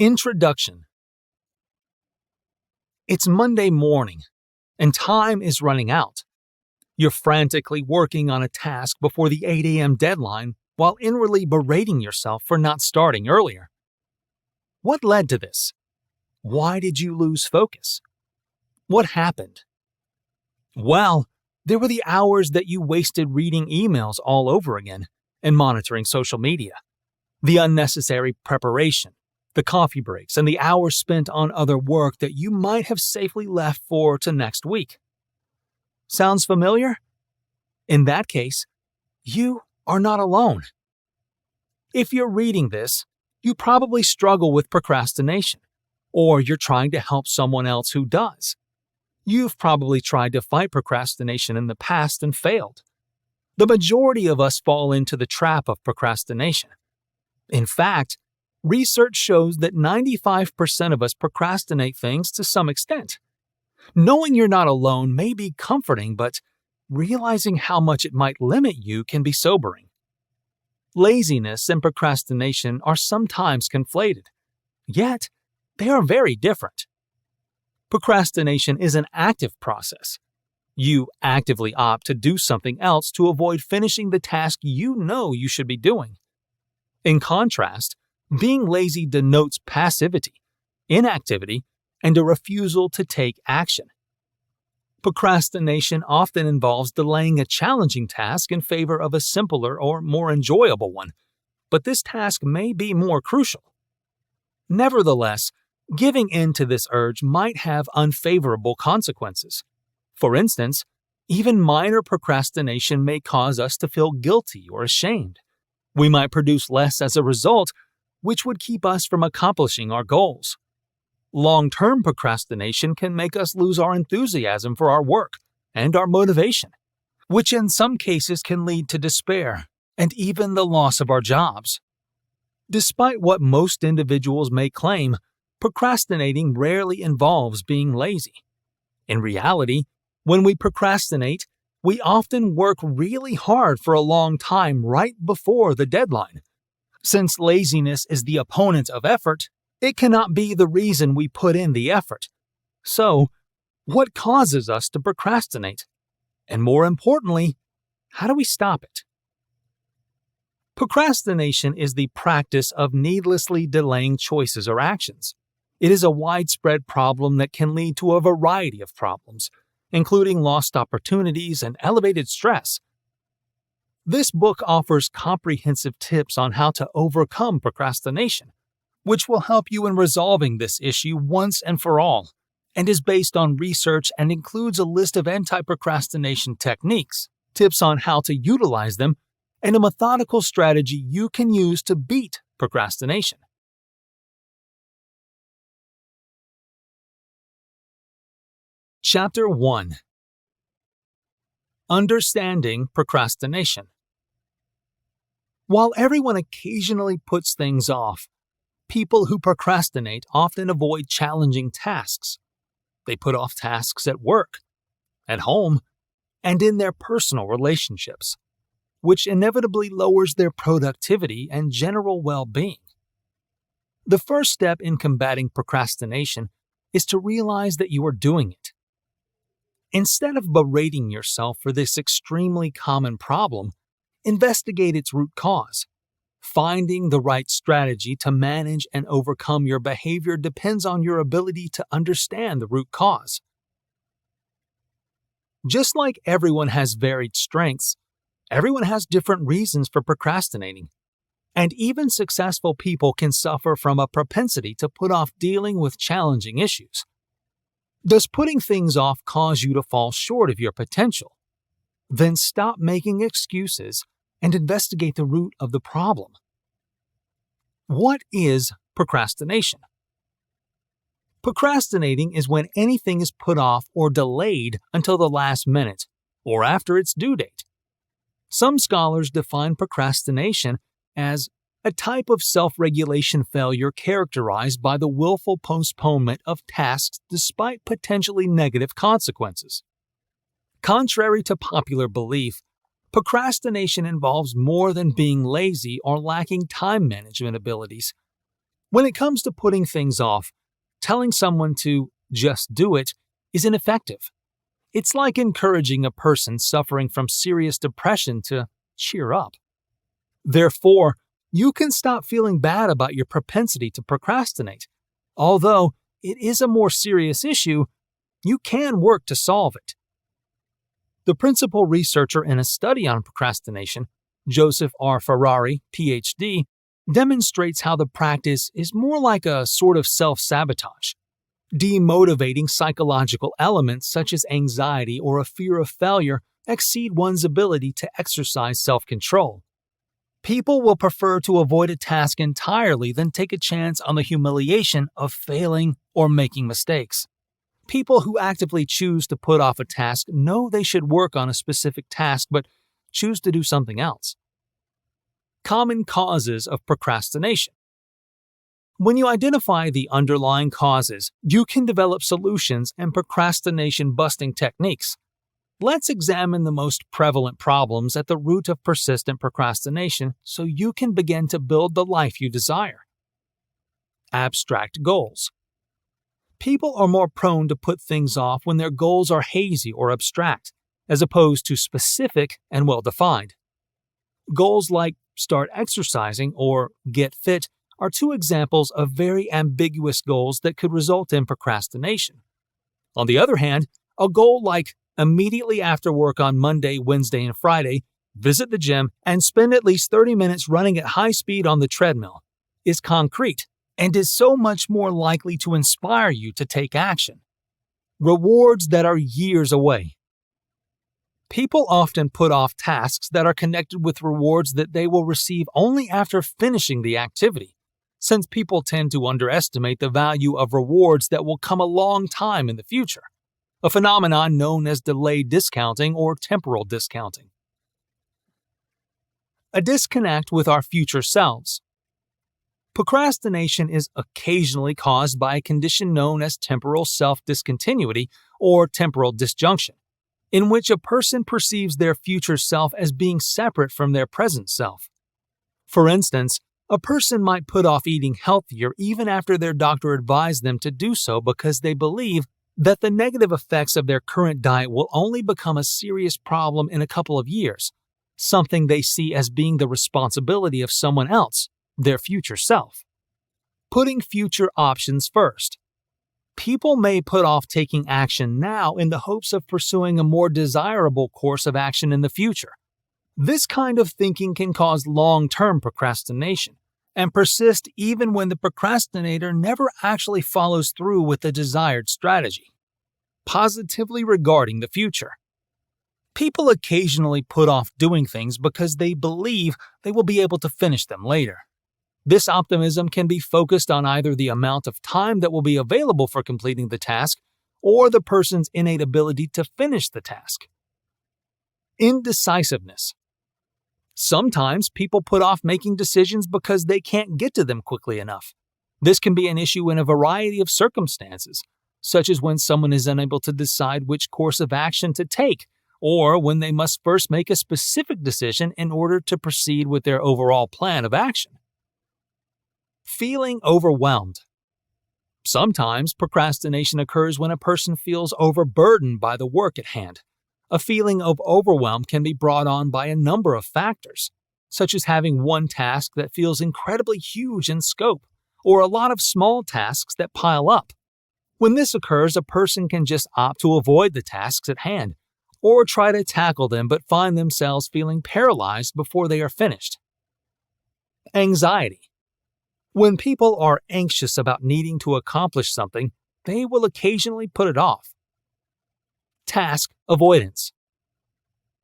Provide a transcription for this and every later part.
Introduction. It's Monday morning, and time is running out. You're frantically working on a task before the 8 a.m. deadline while inwardly berating yourself for not starting earlier. What led to this? Why did you lose focus? What happened? Well, there were the hours that you wasted reading emails all over again and monitoring social media, the unnecessary preparation, the coffee breaks, and the hours spent on other work that you might have safely left to next week. Sounds familiar? In that case, you are not alone. If you're reading this, you probably struggle with procrastination, or you're trying to help someone else who does. You've probably tried to fight procrastination in the past and failed. The majority of us fall into the trap of procrastination. In fact, research shows that 95% of us procrastinate things to some extent. Knowing you're not alone may be comforting, but realizing how much it might limit you can be sobering. Laziness and procrastination are sometimes conflated, yet they are very different. Procrastination is an active process. You actively opt to do something else to avoid finishing the task you know you should be doing. In contrast, being lazy denotes passivity, inactivity, and a refusal to take action. Procrastination often involves delaying a challenging task in favor of a simpler or more enjoyable one, but this task may be more crucial. Nevertheless, giving in to this urge might have unfavorable consequences. For instance, even minor procrastination may cause us to feel guilty or ashamed. We might produce less as a result, which would keep us from accomplishing our goals. Long-term procrastination can make us lose our enthusiasm for our work and our motivation, which in some cases can lead to despair and even the loss of our jobs. Despite what most individuals may claim, procrastinating rarely involves being lazy. In reality, when we procrastinate, we often work really hard for a long time right before the deadline. Since laziness is the opponent of effort, it cannot be the reason we put in the effort. So, what causes us to procrastinate? And more importantly, how do we stop it? Procrastination is the practice of needlessly delaying choices or actions. It is a widespread problem that can lead to a variety of problems, including lost opportunities and elevated stress. This book offers comprehensive tips on how to overcome procrastination, which will help you in resolving this issue once and for all, and is based on research and includes a list of anti-procrastination techniques, tips on how to utilize them, and a methodical strategy you can use to beat procrastination. Chapter 1. Understanding procrastination. While everyone occasionally puts things off, people who procrastinate often avoid challenging tasks. They put off tasks at work, at home, and in their personal relationships, which inevitably lowers their productivity and general well-being. The first step in combating procrastination is to realize that you are doing it. Instead of berating yourself for this extremely common problem, investigate its root cause. Finding the right strategy to manage and overcome your behavior depends on your ability to understand the root cause. Just like everyone has varied strengths, everyone has different reasons for procrastinating, and even successful people can suffer from a propensity to put off dealing with challenging issues. Does putting things off cause you to fall short of your potential? Then stop making excuses and investigate the root of the problem. What is procrastination? Procrastinating is when anything is put off or delayed until the last minute or after its due date. Some scholars define procrastination as a type of self-regulation failure characterized by the willful postponement of tasks despite potentially negative consequences. Contrary to popular belief, procrastination involves more than being lazy or lacking time management abilities. When it comes to putting things off, telling someone to just do it is ineffective. It's like encouraging a person suffering from serious depression to cheer up. Therefore, you can stop feeling bad about your propensity to procrastinate. Although it is a more serious issue, you can work to solve it. The principal researcher in a study on procrastination, Joseph R. Ferrari, Ph.D., demonstrates how the practice is more like a sort of self-sabotage. Demotivating psychological elements such as anxiety or a fear of failure exceed one's ability to exercise self-control. People will prefer to avoid a task entirely than take a chance on the humiliation of failing or making mistakes. People who actively choose to put off a task know they should work on a specific task but choose to do something else. Common causes of procrastination. When you identify the underlying causes, you can develop solutions and procrastination-busting techniques. Let's examine the most prevalent problems at the root of persistent procrastination so you can begin to build the life you desire. Abstract goals. People are more prone to put things off when their goals are hazy or abstract, as opposed to specific and well-defined. Goals like start exercising or get fit are two examples of very ambiguous goals that could result in procrastination. On the other hand, a goal like immediately after work on Monday, Wednesday, and Friday, visit the gym and spend at least 30 minutes running at high speed on the treadmill is concrete and is so much more likely to inspire you to take action. Rewards that are years away. People often put off tasks that are connected with rewards that they will receive only after finishing the activity, since people tend to underestimate the value of rewards that will come a long time in the future, a phenomenon known as delayed discounting or temporal discounting. A disconnect with our future selves. Procrastination is occasionally caused by a condition known as temporal self-discontinuity or temporal disjunction, in which a person perceives their future self as being separate from their present self. For instance, a person might put off eating healthier even after their doctor advised them to do so because they believe that the negative effects of their current diet will only become a serious problem in a couple of years, something they see as being the responsibility of someone else, their future self. Putting future options first. People may put off taking action now in the hopes of pursuing a more desirable course of action in the future. This kind of thinking can cause long-term procrastination and persist even when the procrastinator never actually follows through with the desired strategy. Positively regarding the future. People occasionally put off doing things because they believe they will be able to finish them later. This optimism can be focused on either the amount of time that will be available for completing the task or the person's innate ability to finish the task. Indecisiveness. Sometimes people put off making decisions because they can't get to them quickly enough. This can be an issue in a variety of circumstances, such as when someone is unable to decide which course of action to take, or when they must first make a specific decision in order to proceed with their overall plan of action. Feeling overwhelmed. Sometimes procrastination occurs when a person feels overburdened by the work at hand. A feeling of overwhelm can be brought on by a number of factors, such as having one task that feels incredibly huge in scope, or a lot of small tasks that pile up. When this occurs, a person can just opt to avoid the tasks at hand, or try to tackle them but find themselves feeling paralyzed before they are finished. Anxiety. When people are anxious about needing to accomplish something, they will occasionally put it off. Task avoidance.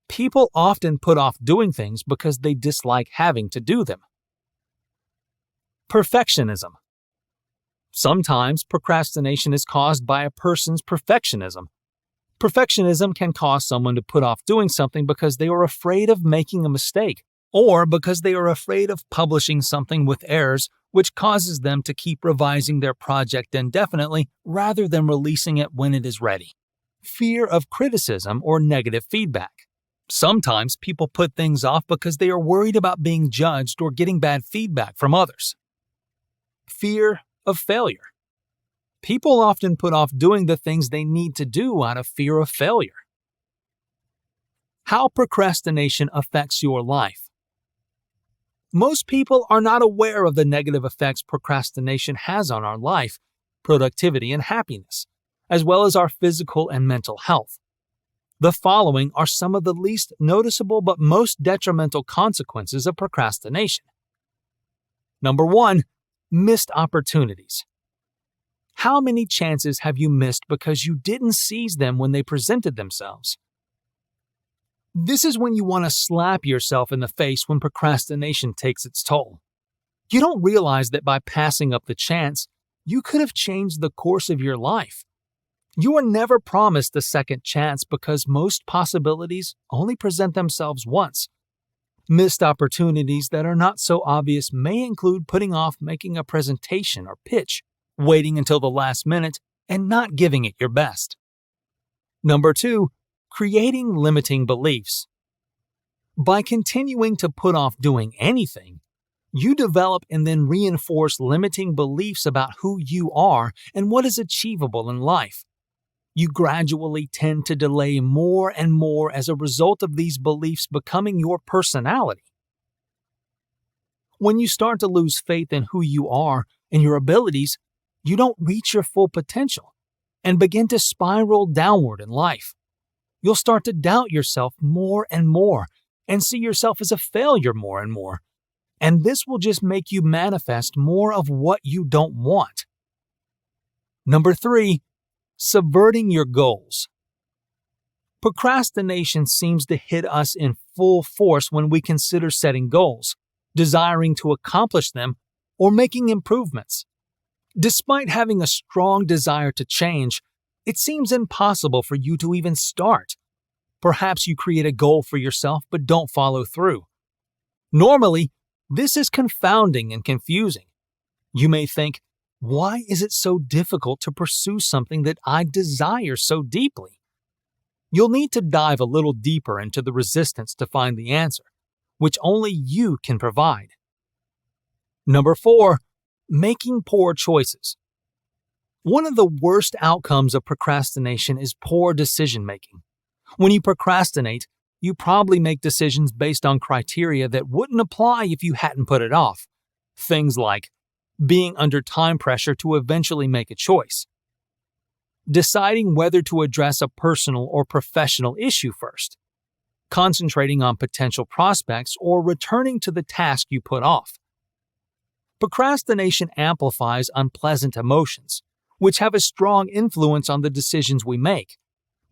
People often put off doing things because they dislike having to do them. Perfectionism. Sometimes procrastination is caused by a person's perfectionism. Perfectionism can cause someone to put off doing something because they are afraid of making a mistake, or because they are afraid of publishing something with errors, which causes them to keep revising their project indefinitely rather than releasing it when it is ready. Fear of criticism or negative feedback. Sometimes people put things off because they are worried about being judged or getting bad feedback from others. Fear of failure. People often put off doing the things they need to do out of fear of failure. How procrastination affects your life. Most people are not aware of the negative effects procrastination has on our life, productivity, and happiness, as well as our physical and mental health. The following are some of the least noticeable but most detrimental consequences of procrastination. Number 1, missed opportunities. How many chances have you missed because you didn't seize them when they presented themselves? This is when you want to slap yourself in the face when procrastination takes its toll. You don't realize that by passing up the chance, you could have changed the course of your life. You are never promised a second chance because most possibilities only present themselves once. Missed opportunities that are not so obvious may include putting off making a presentation or pitch, waiting until the last minute, and not giving it your best. Number 2, creating limiting beliefs. By continuing to put off doing anything, you develop and then reinforce limiting beliefs about who you are and what is achievable in life. You gradually tend to delay more and more as a result of these beliefs becoming your personality. When you start to lose faith in who you are and your abilities, you don't reach your full potential and begin to spiral downward in life. You'll start to doubt yourself more and more and see yourself as a failure more and more. And this will just make you manifest more of what you don't want. Number 3, subverting your goals. Procrastination seems to hit us in full force when we consider setting goals, desiring to accomplish them, or making improvements. Despite having a strong desire to change, it seems impossible for you to even start. Perhaps you create a goal for yourself but don't follow through. Normally, this is confounding and confusing. You may think, why is it so difficult to pursue something that I desire so deeply? You'll need to dive a little deeper into the resistance to find the answer, which only you can provide. Number 4, making poor choices. One of the worst outcomes of procrastination is poor decision-making. When you procrastinate, you probably make decisions based on criteria that wouldn't apply if you hadn't put it off. Things like being under time pressure to eventually make a choice, deciding whether to address a personal or professional issue first, concentrating on potential prospects, or returning to the task you put off. Procrastination amplifies unpleasant emotions, which have a strong influence on the decisions we make.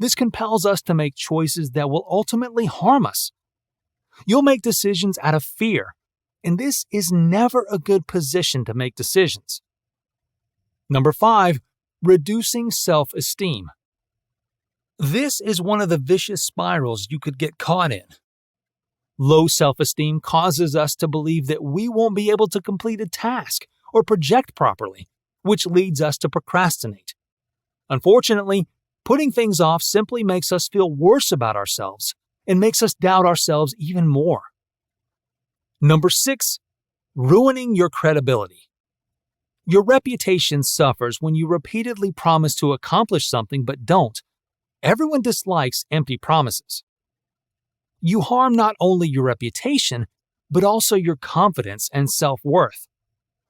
This compels us to make choices that will ultimately harm us. You'll make decisions out of fear, and this is never a good position to make decisions. Number 5, reducing self-esteem. This is one of the vicious spirals you could get caught in. Low self-esteem causes us to believe that we won't be able to complete a task or project properly, which leads us to procrastinate. Unfortunately, putting things off simply makes us feel worse about ourselves and makes us doubt ourselves even more. Number 6, ruining your credibility. Your reputation suffers when you repeatedly promise to accomplish something but don't. Everyone dislikes empty promises. You harm not only your reputation, but also your confidence and self-worth.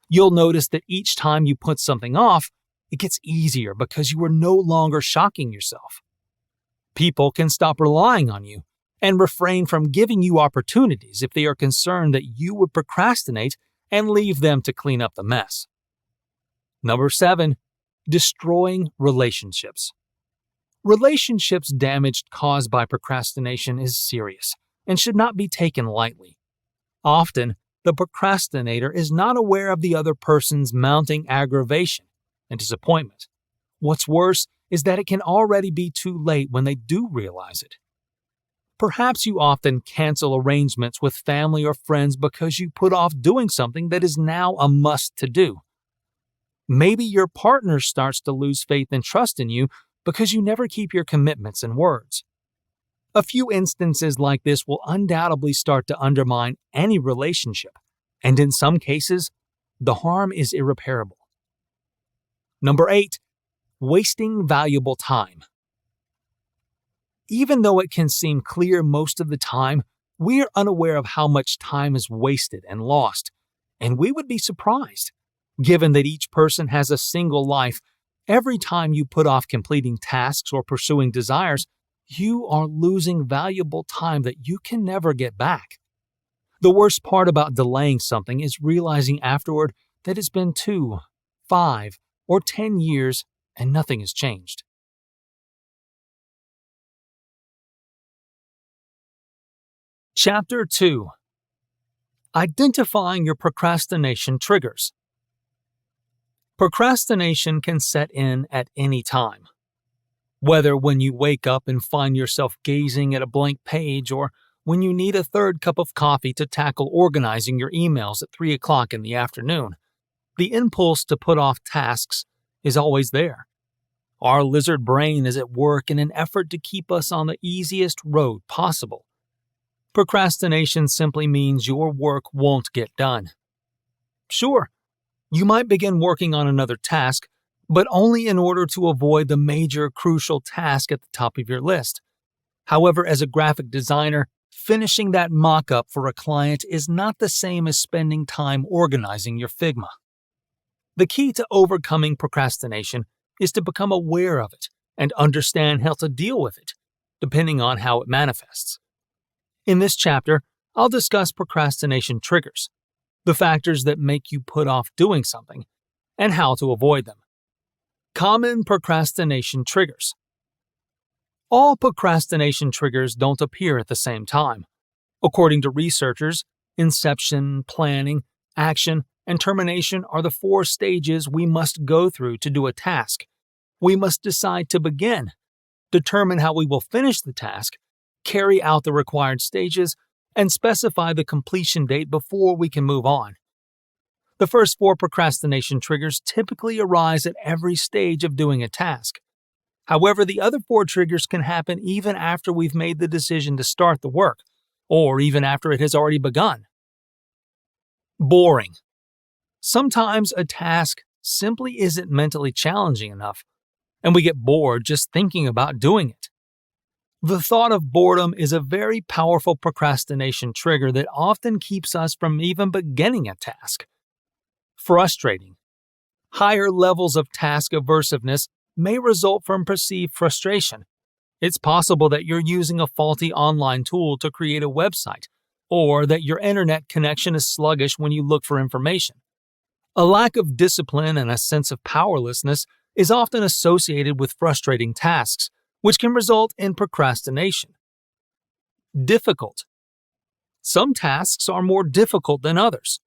You'll notice that each time you put something off, it gets easier because you are no longer shocking yourself. People can stop relying on you and refrain from giving you opportunities if they are concerned that you would procrastinate and leave them to clean up the mess. Number 7, destroying relationships. Relationships damaged caused by procrastination is serious and should not be taken lightly. Often, the procrastinator is not aware of the other person's mounting aggravation and disappointment. What's worse is that it can already be too late when they do realize it. Perhaps you often cancel arrangements with family or friends because you put off doing something that is now a must-to-do. Maybe your partner starts to lose faith and trust in you because you never keep your commitments and words. A few instances like this will undoubtedly start to undermine any relationship, and in some cases, the harm is irreparable. Number 8. Wasting valuable time. Even though it can seem clear most of the time, we are unaware of how much time is wasted and lost, and we would be surprised. Given that each person has a single life, every time you put off completing tasks or pursuing desires, you are losing valuable time that you can never get back. The worst part about delaying something is realizing afterward that it's been 2, 5, or 10 years and nothing has changed. Chapter 2. Identifying your procrastination triggers. Procrastination can set in at any time. Whether when you wake up and find yourself gazing at a blank page, or when you need a third cup of coffee to tackle organizing your emails at 3 o'clock in the afternoon, the impulse to put off tasks is always there. Our lizard brain is at work in an effort to keep us on the easiest road possible. Procrastination simply means your work won't get done. Sure, you might begin working on another task, but only in order to avoid the major crucial task at the top of your list. However, as a graphic designer, finishing that mock-up for a client is not the same as spending time organizing your Figma. The key to overcoming procrastination is to become aware of it and understand how to deal with it, depending on how it manifests. In this chapter, I'll discuss procrastination triggers, the factors that make you put off doing something, and how to avoid them. Common procrastination triggers. All procrastination triggers don't appear at the same time. According to researchers, inception, planning, action, and termination are the 4 stages we must go through to do a task. We must decide to begin, determine how we will finish the task, carry out the required stages, and specify the completion date before we can move on. The first 4 procrastination triggers typically arise at every stage of doing a task. However, the other 4 triggers can happen even after we've made the decision to start the work, or even after it has already begun. Boring. Sometimes a task simply isn't mentally challenging enough, and we get bored just thinking about doing it. The thought of boredom is a very powerful procrastination trigger that often keeps us from even beginning a task. Frustrating. Higher levels of task aversiveness may result from perceived frustration. It's possible that you're using a faulty online tool to create a website, or that your internet connection is sluggish when you look for information. A lack of discipline and a sense of powerlessness is often associated with frustrating tasks, which can result in procrastination. Difficult. Some tasks are more difficult than others.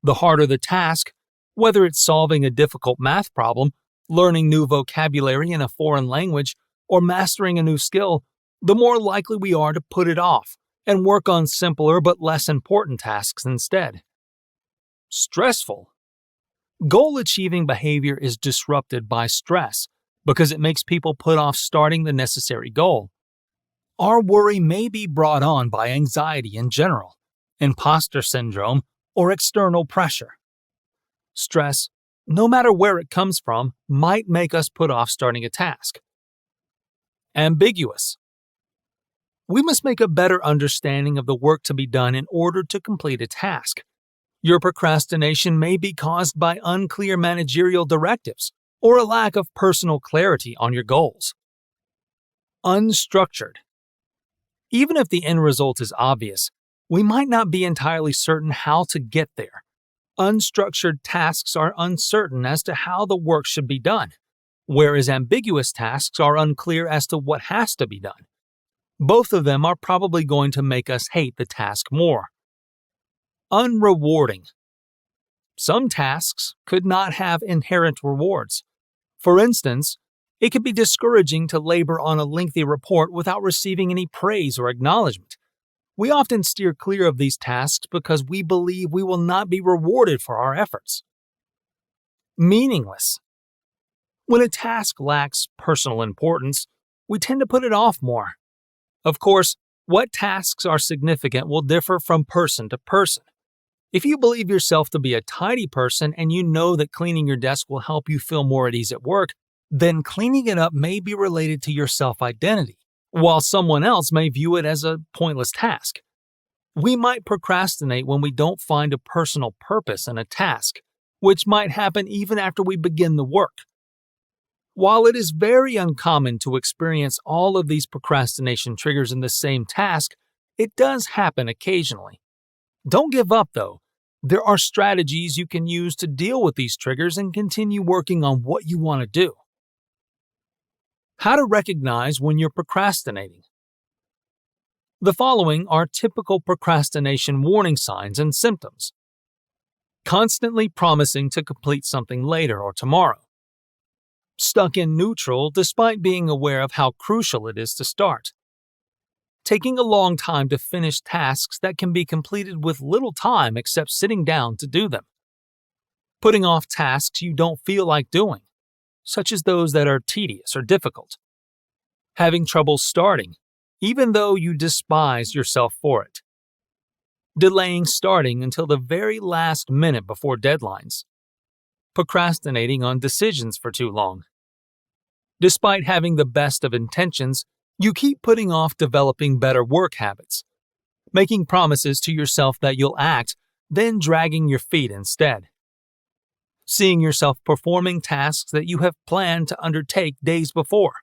The harder the task, whether it's solving a difficult math problem, learning new vocabulary in a foreign language, or mastering a new skill, the more likely we are to put it off and work on simpler but less important tasks instead. Stressful. Goal-achieving behavior is disrupted by stress because it makes people put off starting the necessary goal. Our worry may be brought on by anxiety in general, imposter syndrome, or external pressure. Stress, no matter where it comes from, might make us put off starting a task. Ambiguous. We must make a better understanding of the work to be done in order to complete a task. Your procrastination may be caused by unclear managerial directives or a lack of personal clarity on your goals. Unstructured. Even if the end result is obvious, we might not be entirely certain how to get there. Unstructured tasks are uncertain as to how the work should be done, whereas ambiguous tasks are unclear as to what has to be done. Both of them are probably going to make us hate the task more. Unrewarding. Some tasks could not have inherent rewards. For instance, it could be discouraging to labor on a lengthy report without receiving any praise or acknowledgement. We often steer clear of these tasks because we believe we will not be rewarded for our efforts. Meaningless. When a task lacks personal importance, we tend to put it off more. Of course, what tasks are significant will differ from person to person. If you believe yourself to be a tidy person and you know that cleaning your desk will help you feel more at ease at work, then cleaning it up may be related to your self-identity, while someone else may view it as a pointless task. We might procrastinate when we don't find a personal purpose in a task, which might happen even after we begin the work. While it is very uncommon to experience all of these procrastination triggers in the same task, it does happen occasionally. Don't give up, though. There are strategies you can use to deal with these triggers and continue working on what you want to do. How to recognize when you're procrastinating. The following are typical procrastination warning signs and symptoms. Constantly promising to complete something later or tomorrow. Stuck in neutral despite being aware of how crucial it is to start. Taking a long time to finish tasks that can be completed with little time except sitting down to do them. Putting off tasks you don't feel like doing, such as those that are tedious or difficult. Having trouble starting, even though you despise yourself for it. Delaying starting until the very last minute before deadlines. Procrastinating on decisions for too long. Despite having the best of intentions, you keep putting off developing better work habits. Making promises to yourself that you'll act, then dragging your feet instead. Seeing yourself performing tasks that you have planned to undertake days before.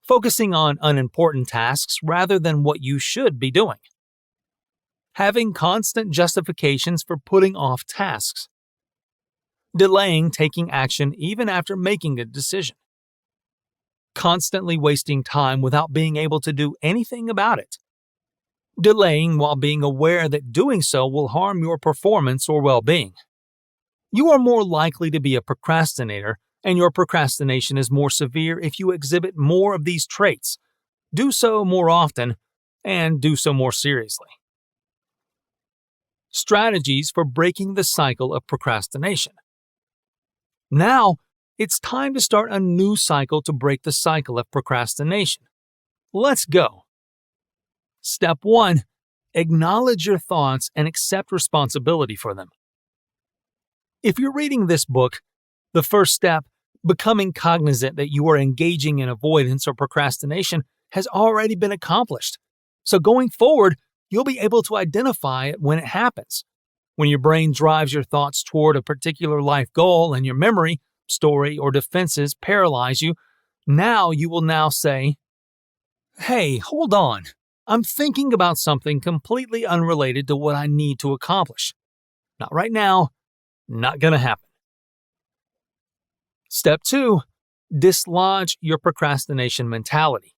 Focusing on unimportant tasks rather than what you should be doing. Having constant justifications for putting off tasks. Delaying taking action even after making a decision. Constantly wasting time without being able to do anything about it. Delaying while being aware that doing so will harm your performance or well-being. You are more likely to be a procrastinator, and your procrastination is more severe if you exhibit more of these traits, do so more often, and do so more seriously. Strategies for breaking the cycle of procrastination. Now, it's time to start a new cycle to break the cycle of procrastination. Let's go. Step 1. Acknowledge your thoughts and accept responsibility for them. If you're reading this book, the first step, becoming cognizant that you are engaging in avoidance or procrastination, has already been accomplished. So going forward, you'll be able to identify it when it happens. When your brain drives your thoughts toward a particular life goal and your memory, story, or defenses paralyze you, now you will say, "Hey, hold on. I'm thinking about something completely unrelated to what I need to accomplish. Not right now. Not gonna happen." Step 2. Dislodge your procrastination mentality.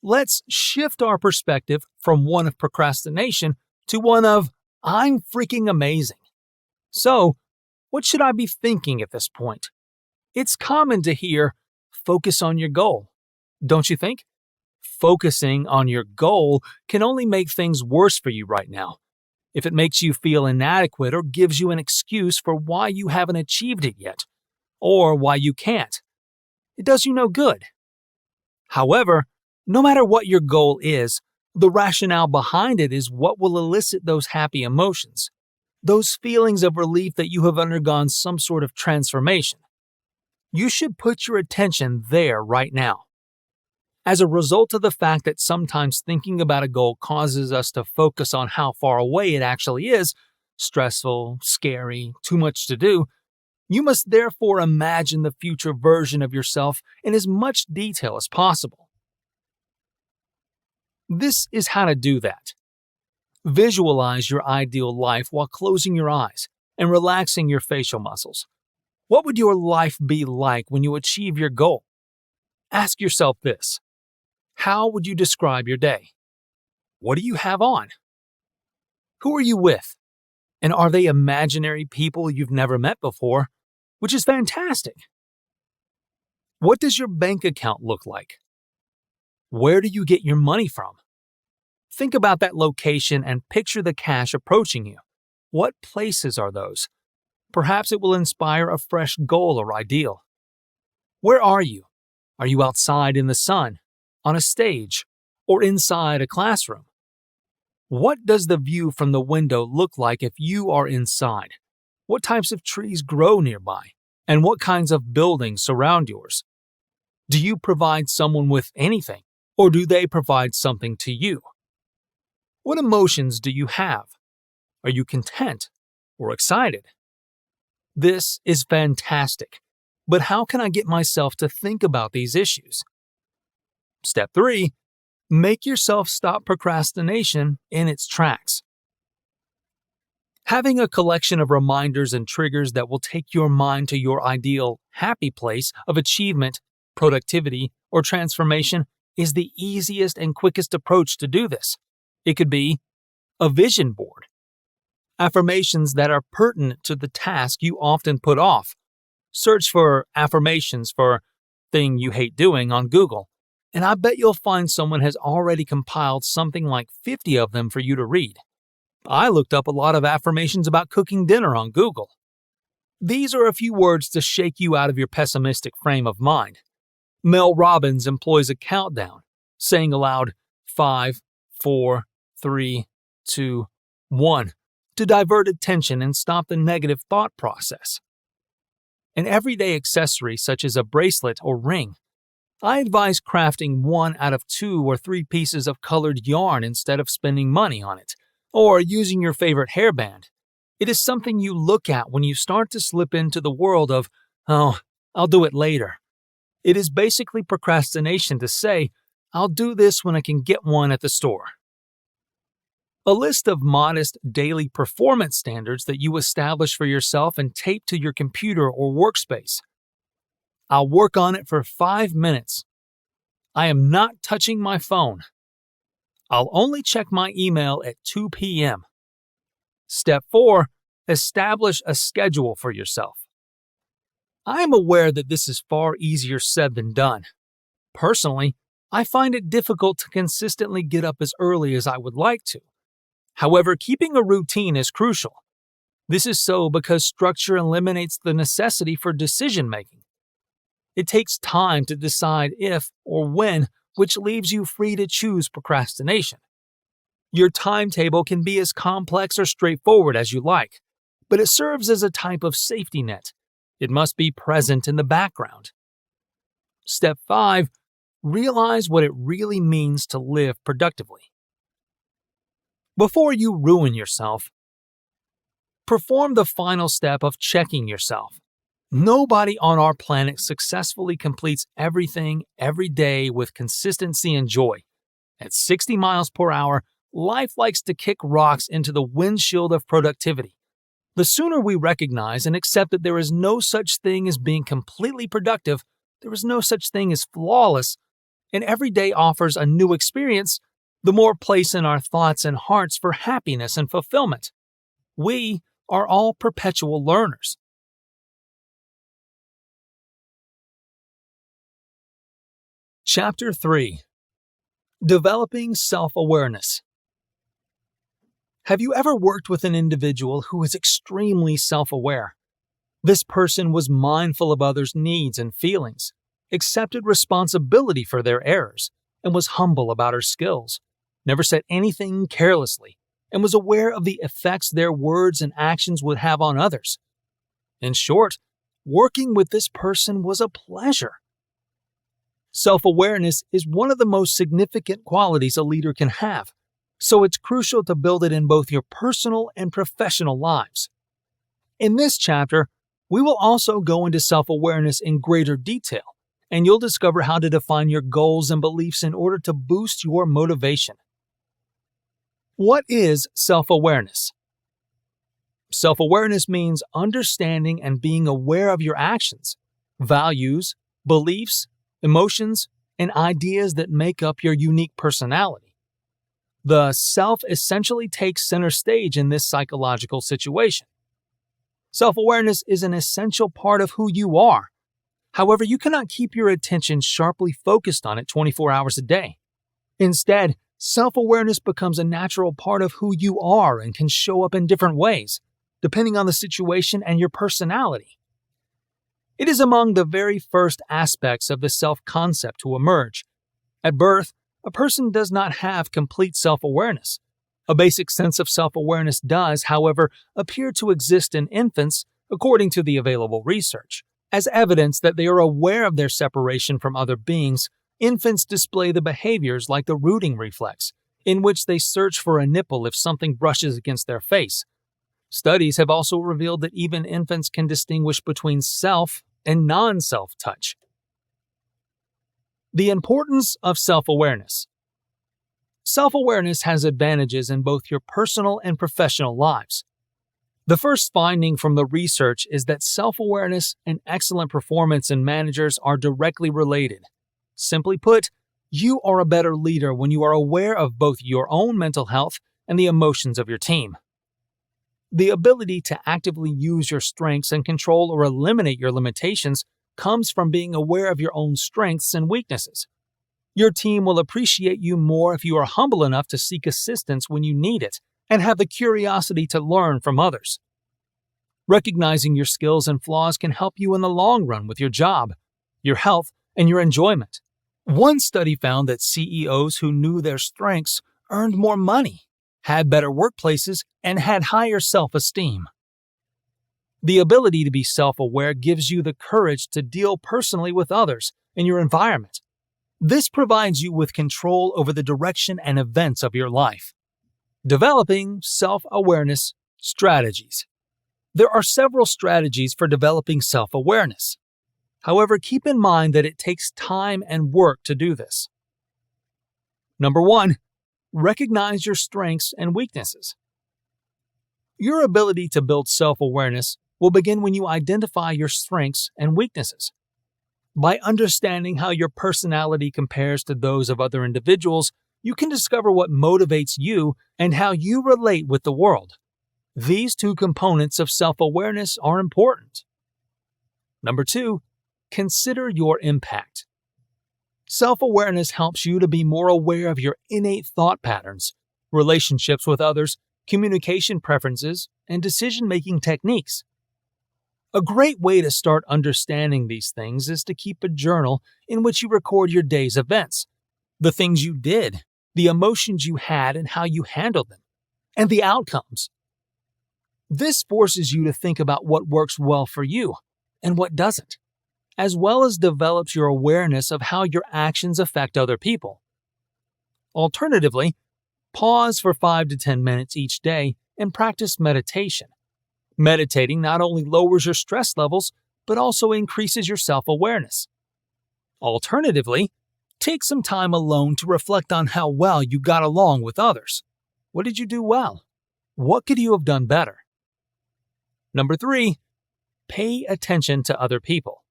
Let's shift our perspective from one of procrastination to one of, "I'm freaking amazing." So, what should I be thinking at this point? It's common to hear, "Focus on your goal." Don't you think? Focusing on your goal can only make things worse for you right now. If it makes you feel inadequate or gives you an excuse for why you haven't achieved it yet, or why you can't, it does you no good. However, no matter what your goal is, the rationale behind it is what will elicit those happy emotions, those feelings of relief that you have undergone some sort of transformation. You should put your attention there right now. As a result of the fact that sometimes thinking about a goal causes us to focus on how far away it actually is, stressful, scary, too much to do, you must therefore imagine the future version of yourself in as much detail as possible. This is how to do that. Visualize your ideal life while closing your eyes and relaxing your facial muscles. What would your life be like when you achieve your goal? Ask yourself this. How would you describe your day? What do you have on? Who are you with? And are they imaginary people you've never met before? Which is fantastic. What does your bank account look like? Where do you get your money from? Think about that location and picture the cash approaching you. What places are those? Perhaps it will inspire a fresh goal or ideal. Where are you? Are you outside in the sun, on a stage, or inside a classroom? What does the view from the window look like if you are inside? What types of trees grow nearby? And what kinds of buildings surround yours? Do you provide someone with anything, or do they provide something to you? What emotions do you have? Are you content or excited? This is fantastic, but how can I get myself to think about these issues? Step 3. Make yourself stop procrastination in its tracks. Having a collection of reminders and triggers that will take your mind to your ideal, happy place of achievement, productivity, or transformation is the easiest and quickest approach to do this. It could be a vision board. Affirmations that are pertinent to the task you often put off. Search for affirmations for thing you hate doing on Google, and I bet you'll find someone has already compiled something like 50 of them for you to read. I looked up a lot of affirmations about cooking dinner on Google. These are a few words to shake you out of your pessimistic frame of mind. Mel Robbins employs a countdown, saying aloud 5, 4, 3, 2, 1 to divert attention and stop the negative thought process. An everyday accessory such as a bracelet or ring. I advise crafting 1 out of 2 or 3 pieces of colored yarn instead of spending money on it, or using your favorite hairband. It is something you look at when you start to slip into the world of, oh, I'll do it later. It is basically procrastination to say, I'll do this when I can get one at the store. A list of modest daily performance standards that you establish for yourself and tape to your computer or workspace. I'll work on it for 5 minutes. I am not touching my phone. I'll only check my email at 2 p.m. Step 4. Establish a schedule for yourself. I am aware that this is far easier said than done. Personally, I find it difficult to consistently get up as early as I would like to. However, keeping a routine is crucial. This is so because structure eliminates the necessity for decision-making. It takes time to decide if or when, which leaves you free to choose procrastination. Your timetable can be as complex or straightforward as you like, but it serves as a type of safety net. It must be present in the background. Step 5. Realize what it really means to live productively. Before you ruin yourself, perform the final step of checking yourself. Nobody on our planet successfully completes everything every day with consistency and joy. At 60 miles per hour, life likes to kick rocks into the windshield of productivity. The sooner we recognize and accept that there is no such thing as being completely productive, there is no such thing as flawless, and every day offers a new experience, the more place in our thoughts and hearts for happiness and fulfillment. We are all perpetual learners. Chapter 3. Developing Self-Awareness. Have you ever worked with an individual who is extremely self-aware? This person was mindful of others' needs and feelings, accepted responsibility for their errors, and was humble about her skills, never said anything carelessly, and was aware of the effects their words and actions would have on others. In short, working with this person was a pleasure. Self-awareness is one of the most significant qualities a leader can have, so it's crucial to build it in both your personal and professional lives. In this chapter, we will also go into self-awareness in greater detail, and you'll discover how to define your goals and beliefs in order to boost your motivation. What is self-awareness? Self-awareness means understanding and being aware of your actions, values, beliefs, emotions, and ideas that make up your unique personality. The self essentially takes center stage in this psychological situation. Self-awareness is an essential part of who you are. However, you cannot keep your attention sharply focused on it 24 hours a day. Instead, self-awareness becomes a natural part of who you are and can show up in different ways, depending on the situation and your personality. It is among the very first aspects of the self-concept to emerge. At birth, a person does not have complete self-awareness. A basic sense of self-awareness does, however, appear to exist in infants, according to the available research. As evidence that they are aware of their separation from other beings, infants display the behaviors like the rooting reflex, in which they search for a nipple if something brushes against their face. Studies have also revealed that even infants can distinguish between self and non-self touch. The importance of self-awareness. Self-awareness has advantages in both your personal and professional lives. The first finding from the research is that self-awareness and excellent performance in managers are directly related. Simply put, you are a better leader when you are aware of both your own mental health and the emotions of your team. The ability to actively use your strengths and control or eliminate your limitations comes from being aware of your own strengths and weaknesses. Your team will appreciate you more if you are humble enough to seek assistance when you need it and have the curiosity to learn from others. Recognizing your skills and flaws can help you in the long run with your job, your health, and your enjoyment. One study found that CEOs who knew their strengths earned more money, had better workplaces, and had higher self-esteem. The ability to be self-aware gives you the courage to deal personally with others and your environment. This provides you with control over the direction and events of your life. Developing self-awareness strategies. There are several strategies for developing self-awareness. However, keep in mind that it takes time and work to do this. Number 1. Recognize your strengths and weaknesses. Your ability to build self-awareness will begin when you identify your strengths and weaknesses. By understanding how your personality compares to those of other individuals, you can discover what motivates you and how you relate with the world. These two components of self-awareness are important. Number 2, consider your impact. Self-awareness helps you to be more aware of your innate thought patterns, relationships with others, communication preferences, and decision-making techniques. A great way to start understanding these things is to keep a journal in which you record your day's events, the things you did, the emotions you had and how you handled them, and the outcomes. This forces you to think about what works well for you and what doesn't, as well as develops your awareness of how your actions affect other people. Alternatively, pause for 5 to 10 minutes each day and practice meditation. Meditating not only lowers your stress levels, but also increases your self-awareness. Alternatively, take some time alone to reflect on how well you got along with others. What did you do well? What could you have done better? Number 3, pay attention to other people.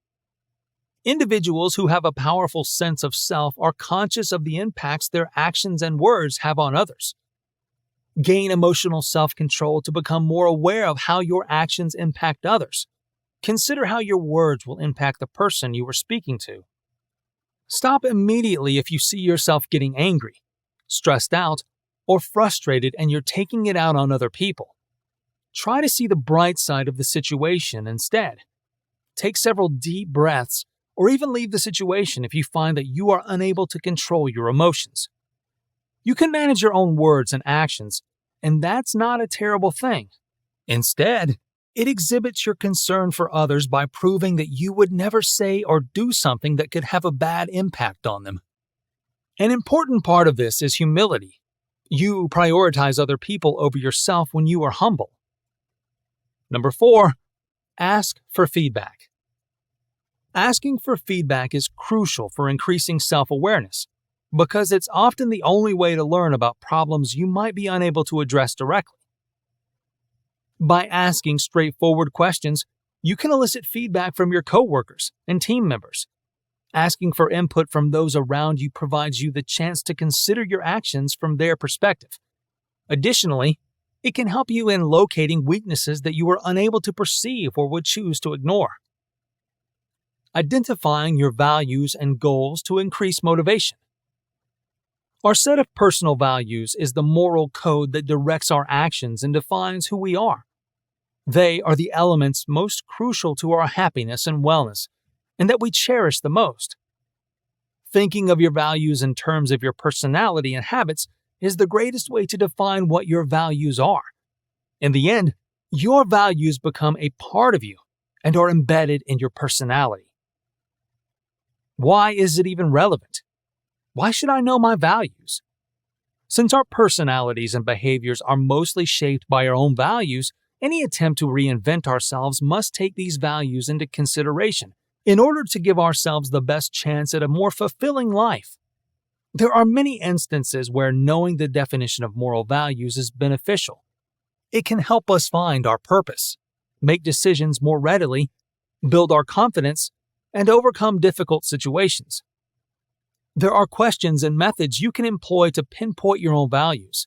Individuals who have a powerful sense of self are conscious of the impacts their actions and words have on others. Gain emotional self-control to become more aware of how your actions impact others. Consider how your words will impact the person you are speaking to. Stop immediately if you see yourself getting angry, stressed out, or frustrated and you're taking it out on other people. Try to see the bright side of the situation instead. Take several deep breaths, or even leave the situation if you find that you are unable to control your emotions. You can manage your own words and actions, and that's not a terrible thing. Instead, it exhibits your concern for others by proving that you would never say or do something that could have a bad impact on them. An important part of this is humility. You prioritize other people over yourself when you are humble. Number 4, ask for feedback. Asking for feedback is crucial for increasing self-awareness, because it's often the only way to learn about problems you might be unable to address directly. By asking straightforward questions, you can elicit feedback from your coworkers and team members. Asking for input from those around you provides you the chance to consider your actions from their perspective. Additionally, it can help you in locating weaknesses that you are unable to perceive or would choose to ignore. Identifying your values and goals to increase motivation. Our set of personal values is the moral code that directs our actions and defines who we are. They are the elements most crucial to our happiness and wellness, and that we cherish the most. Thinking of your values in terms of your personality and habits is the greatest way to define what your values are. In the end, your values become a part of you and are embedded in your personality. Why is it even relevant? Why should I know my values? Since our personalities and behaviors are mostly shaped by our own values, any attempt to reinvent ourselves must take these values into consideration in order to give ourselves the best chance at a more fulfilling life. There are many instances where knowing the definition of moral values is beneficial. It can help us find our purpose, make decisions more readily, build our confidence, and overcome difficult situations. There are questions and methods you can employ to pinpoint your own values.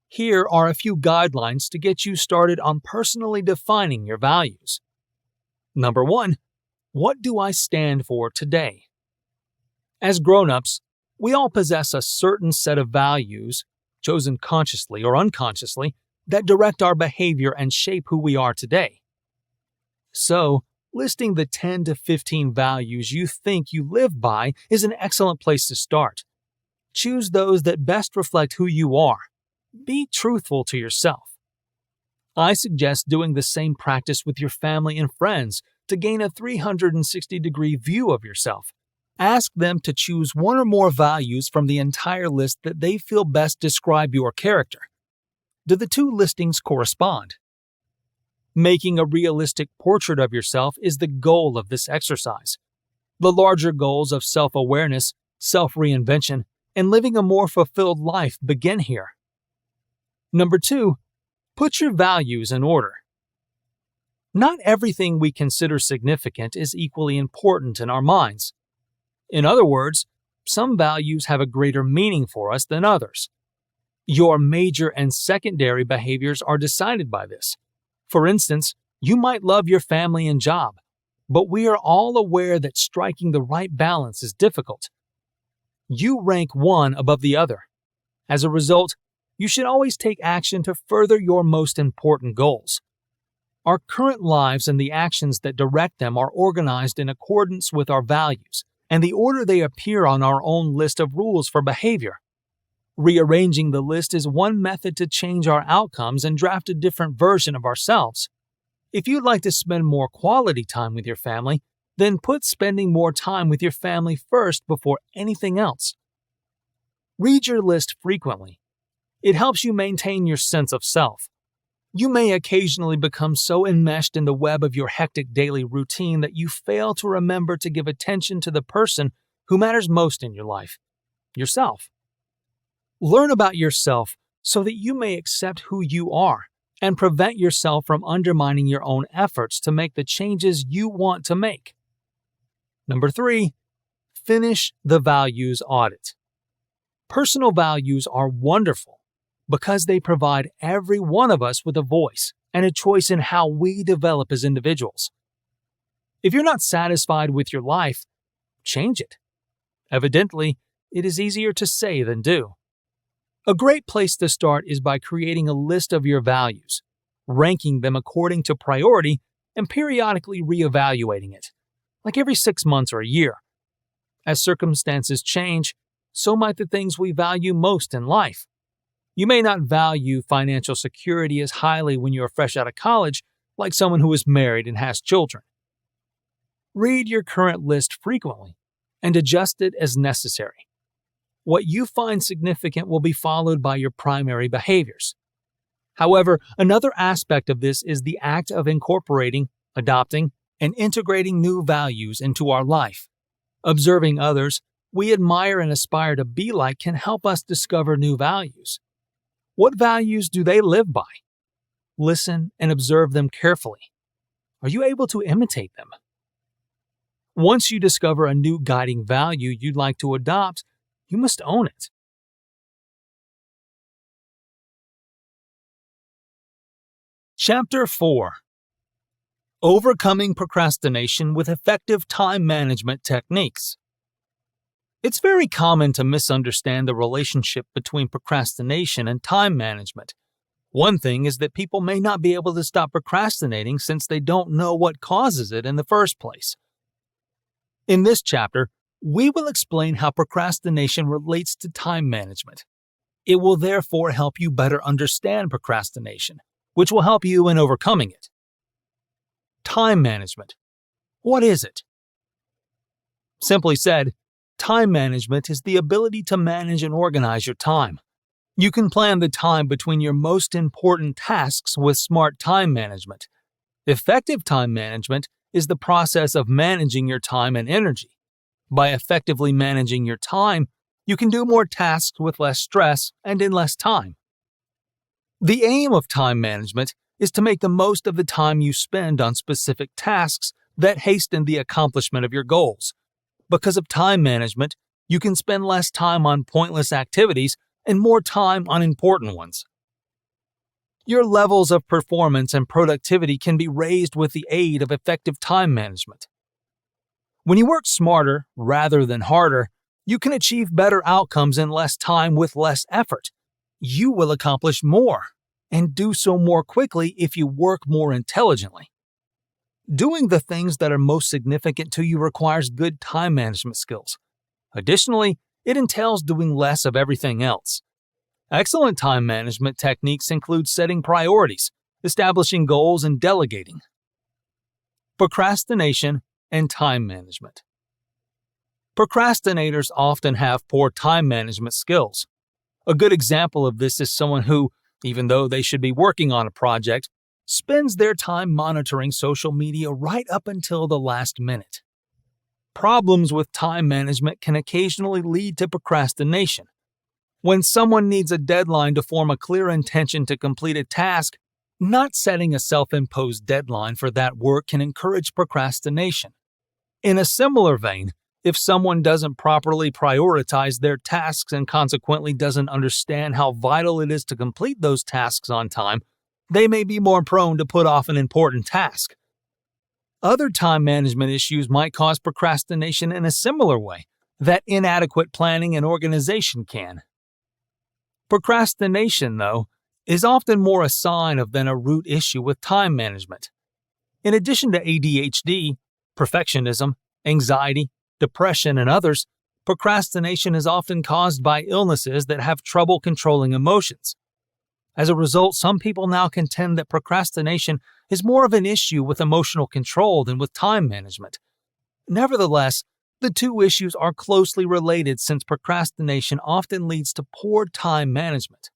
Here are a few guidelines to get you started on personally defining your values. Number 1. What do I stand for today? As grown-ups, we all possess a certain set of values, chosen consciously or unconsciously, that direct our behavior and shape who we are today. So, listing the 10 to 15 values you think you live by is an excellent place to start. Choose those that best reflect who you are. Be truthful to yourself. I suggest doing the same practice with your family and friends to gain a 360-degree view of yourself. Ask them to choose one or more values from the entire list that they feel best describe your character. Do the two listings correspond? Making a realistic portrait of yourself is the goal of this exercise. The larger goals of self-awareness, self-reinvention, and living a more fulfilled life begin here. Number 2, put your values in order. Not everything we consider significant is equally important in our minds. In other words, some values have a greater meaning for us than others. Your major and secondary behaviors are decided by this. For instance, you might love your family and job, but we are all aware that striking the right balance is difficult. You rank one above the other. As a result, you should always take action to further your most important goals. Our current lives and the actions that direct them are organized in accordance with our values and the order they appear on our own list of rules for behavior. Rearranging the list is one method to change our outcomes and draft a different version of ourselves. If you'd like to spend more quality time with your family, then put spending more time with your family first before anything else. Read your list frequently. It helps you maintain your sense of self. You may occasionally become so enmeshed in the web of your hectic daily routine that you fail to remember to give attention to the person who matters most in your life, yourself. Learn about yourself so that you may accept who you are and prevent yourself from undermining your own efforts to make the changes you want to make. Number 3, finish the values audit. Personal values are wonderful because they provide every one of us with a voice and a choice in how we develop as individuals. If you're not satisfied with your life, change it. Evidently, it is easier to say than do. A great place to start is by creating a list of your values, ranking them according to priority, and periodically reevaluating it, like every 6 months or a year. As circumstances change, so might the things we value most in life. You may not value financial security as highly when you are fresh out of college, like someone who is married and has children. Read your current list frequently and adjust it as necessary. What you find significant will be followed by your primary behaviors. However, another aspect of this is the act of incorporating, adopting, and integrating new values into our life. Observing others we admire and aspire to be like can help us discover new values. What values do they live by? Listen and observe them carefully. Are you able to imitate them? Once you discover a new guiding value you'd like to adopt, you must own it. Chapter 4. Overcoming Procrastination with Effective Time Management Techniques. It's very common to misunderstand the relationship between procrastination and time management. One thing is that people may not be able to stop procrastinating since they don't know what causes it in the first place. In this chapter, we will explain how procrastination relates to time management. It will therefore help you better understand procrastination, which will help you in overcoming it. Time management. What is it? Simply said, time management is the ability to manage and organize your time. You can plan the time between your most important tasks with smart time management. Effective time management is the process of managing your time and energy. By effectively managing your time, you can do more tasks with less stress and in less time. The aim of time management is to make the most of the time you spend on specific tasks that hasten the accomplishment of your goals. Because of time management, you can spend less time on pointless activities and more time on important ones. Your levels of performance and productivity can be raised with the aid of effective time management. When you work smarter rather than harder, you can achieve better outcomes in less time with less effort. You will accomplish more and do so more quickly if you work more intelligently. Doing the things that are most significant to you requires good time management skills. Additionally, it entails doing less of everything else. Excellent time management techniques include setting priorities, establishing goals, and delegating. Procrastination and time management. Procrastinators often have poor time management skills. A good example of this is someone who, even though they should be working on a project, spends their time monitoring social media right up until the last minute. Problems with time management can occasionally lead to procrastination. When someone needs a deadline to form a clear intention to complete a task, not setting a self-imposed deadline for that work can encourage procrastination. In a similar vein, if someone doesn't properly prioritize their tasks and consequently doesn't understand how vital it is to complete those tasks on time, they may be more prone to put off an important task. Other time management issues might cause procrastination in a similar way that inadequate planning and organization can. Procrastination, though, is often more a sign of than a root issue with time management. In addition to ADHD, perfectionism, anxiety, depression, and others, procrastination is often caused by illnesses that have trouble controlling emotions. As a result, some people now contend that procrastination is more of an issue with emotional control than with time management. Nevertheless, the two issues are closely related since procrastination often leads to poor time management.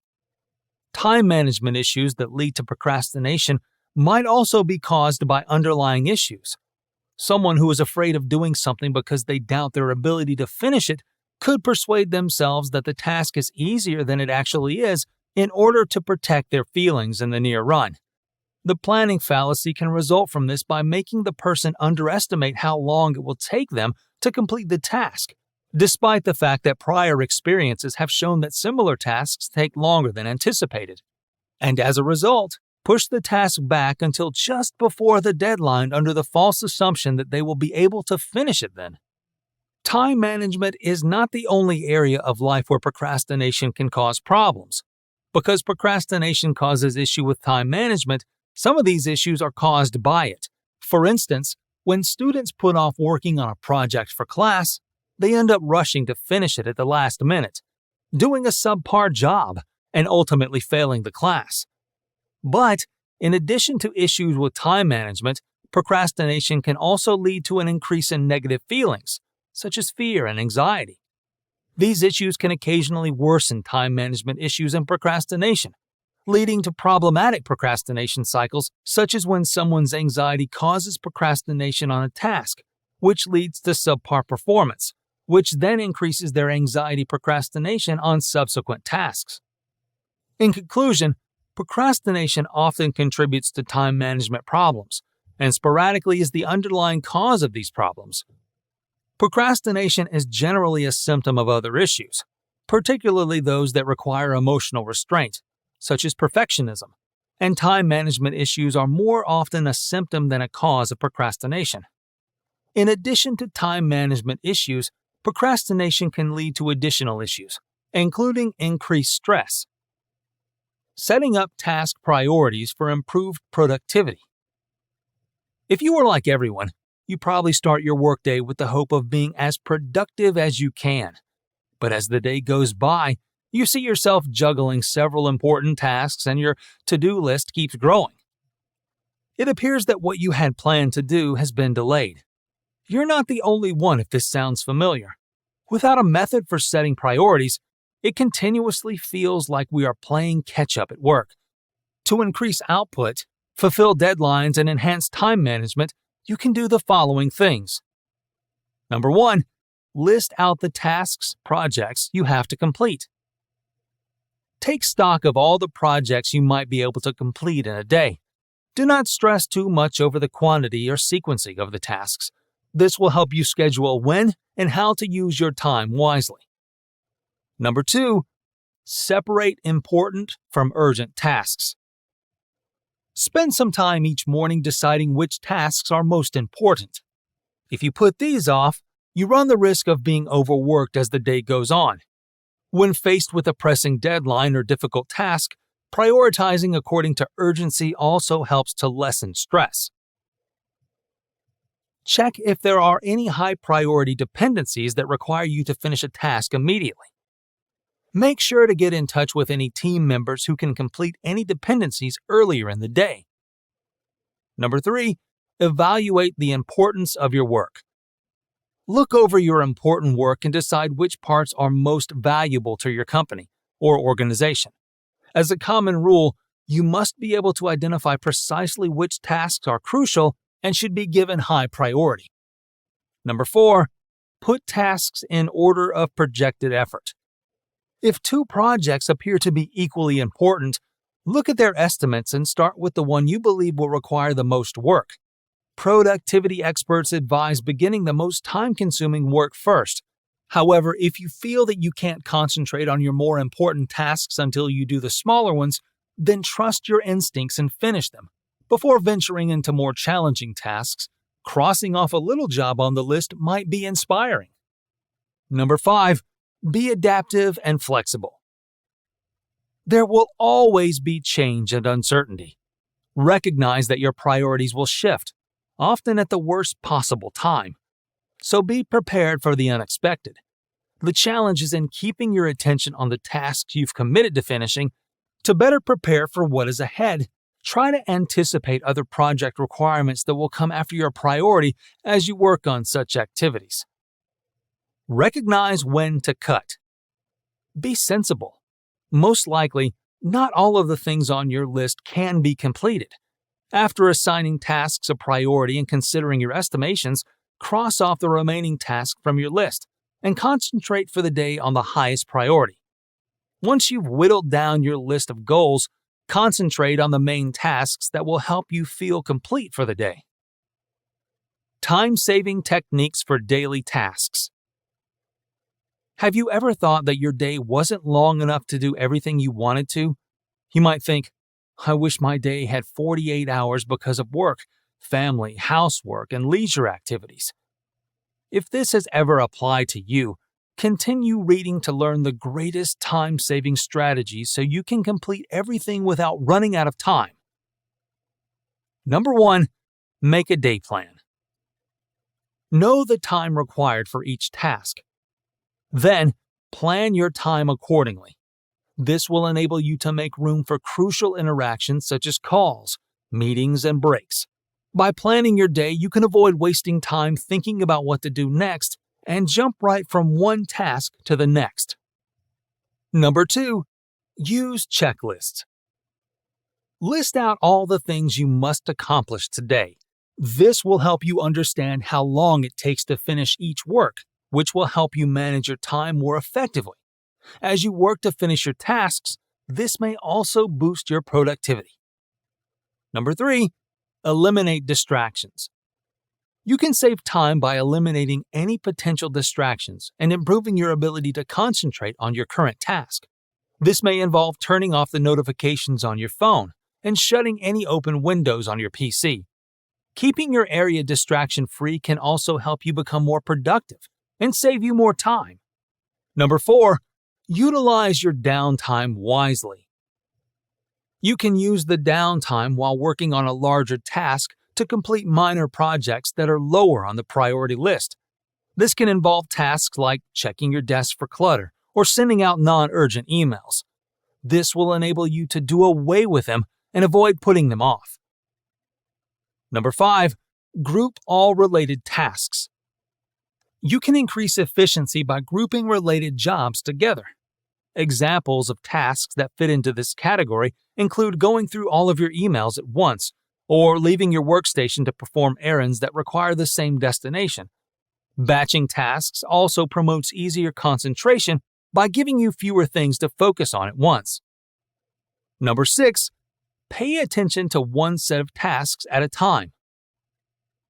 Time management issues that lead to procrastination might also be caused by underlying issues. Someone who is afraid of doing something because they doubt their ability to finish it could persuade themselves that the task is easier than it actually is in order to protect their feelings in the near run. The planning fallacy can result from this by making the person underestimate how long it will take them to complete the task, despite the fact that prior experiences have shown that similar tasks take longer than anticipated. And as a result, push the task back until just before the deadline under the false assumption that they will be able to finish it then. Time management is not the only area of life where procrastination can cause problems. Because procrastination causes issue with time management, some of these issues are caused by it. For instance, when students put off working on a project for class, they end up rushing to finish it at the last minute, doing a subpar job, and ultimately failing the class. But, in addition to issues with time management, procrastination can also lead to an increase in negative feelings, such as fear and anxiety. These issues can occasionally worsen time management issues and procrastination, leading to problematic procrastination cycles, such as when someone's anxiety causes procrastination on a task, which leads to subpar performance, which then increases their anxiety procrastination on subsequent tasks. In conclusion, procrastination often contributes to time management problems, and sporadically is the underlying cause of these problems. Procrastination is generally a symptom of other issues, particularly those that require emotional restraint, such as perfectionism, and time management issues are more often a symptom than a cause of procrastination. In addition to time management issues, procrastination can lead to additional issues, including increased stress. Setting up task priorities for improved productivity. If you are like everyone, you probably start your workday with the hope of being as productive as you can. But as the day goes by, You see yourself juggling several important tasks and your to-do list keeps growing. It appears that what you had planned to do has been delayed. You're not the only one if this sounds familiar. Without a method for setting priorities, it continuously feels like we are playing catch-up at work. To increase output, fulfill deadlines, and enhance time management, you can do the following things. Number 1, list out the tasks, projects you have to complete. Take stock of all the projects you might be able to complete in a day. Do not stress too much over the quantity or sequencing of the tasks. This will help you schedule when and how to use your time wisely. Number 2, separate important from urgent tasks. Spend some time each morning deciding which tasks are most important. If you put these off, you run the risk of being overworked as the day goes on. When faced with a pressing deadline or difficult task, prioritizing according to urgency also helps to lessen stress. Check if there are any high-priority dependencies that require you to finish a task immediately. Make sure to get in touch with any team members who can complete any dependencies earlier in the day. Number 3, evaluate the importance of your work. Look over your important work and decide which parts are most valuable to your company or organization. As a common rule, you must be able to identify precisely which tasks are crucial and should be given high priority. Number 4, put tasks in order of projected effort. If 2 projects appear to be equally important, look at their estimates and start with the one you believe will require the most work. Productivity experts advise beginning the most time-consuming work first. However, if you feel that you can't concentrate on your more important tasks until you do the smaller ones, then trust your instincts and finish them. Before venturing into more challenging tasks, crossing off a little job on the list might be inspiring. Number 5, be adaptive and flexible. There will always be change and uncertainty. Recognize that your priorities will shift, often at the worst possible time. So be prepared for the unexpected. The challenge is in keeping your attention on the tasks you've committed to finishing. To better prepare for what is ahead, try to anticipate other project requirements that will come after your priority as you work on such activities. Recognize when to cut. Be sensible. Most likely, not all of the things on your list can be completed. After assigning tasks a priority and considering your estimations, cross off the remaining tasks from your list and concentrate for the day on the highest priority. Once you've whittled down your list of goals, concentrate on the main tasks that will help you feel complete for the day. Time-saving techniques for daily tasks. Have you ever thought that your day wasn't long enough to do everything you wanted to? You might think, I wish my day had 48 hours because of work, family, housework, and leisure activities. If this has ever applied to you, continue reading to learn the greatest time-saving strategies so you can complete everything without running out of time. Number 1, make a day plan. Know the time required for each task. Then, plan your time accordingly. This will enable you to make room for crucial interactions such as calls, meetings, and breaks. By planning your day, you can avoid wasting time thinking about what to do next and jump right from one task to the next. Number 2, use checklists. List out all the things you must accomplish today. This will help you understand how long it takes to finish each work, which will help you manage your time more effectively. As you work to finish your tasks, this may also boost your productivity. Number 3, eliminate distractions. You can save time by eliminating any potential distractions and improving your ability to concentrate on your current task. This may involve turning off the notifications on your phone and shutting any open windows on your PC. Keeping your area distraction-free can also help you become more productive and save you more time. Number 4, utilize your downtime wisely. You can use the downtime while working on a larger task to complete minor projects that are lower on the priority list. This can involve tasks like checking your desk for clutter or sending out non-urgent emails. This will enable you to do away with them and avoid putting them off. Number 5. Group all related tasks. You can increase efficiency by grouping related jobs together. Examples of tasks that fit into this category include going through all of your emails at once or leaving your workstation to perform errands that require the same destination. Batching tasks also promotes easier concentration by giving you fewer things to focus on at once. Number 6. Pay attention to one set of tasks at a time.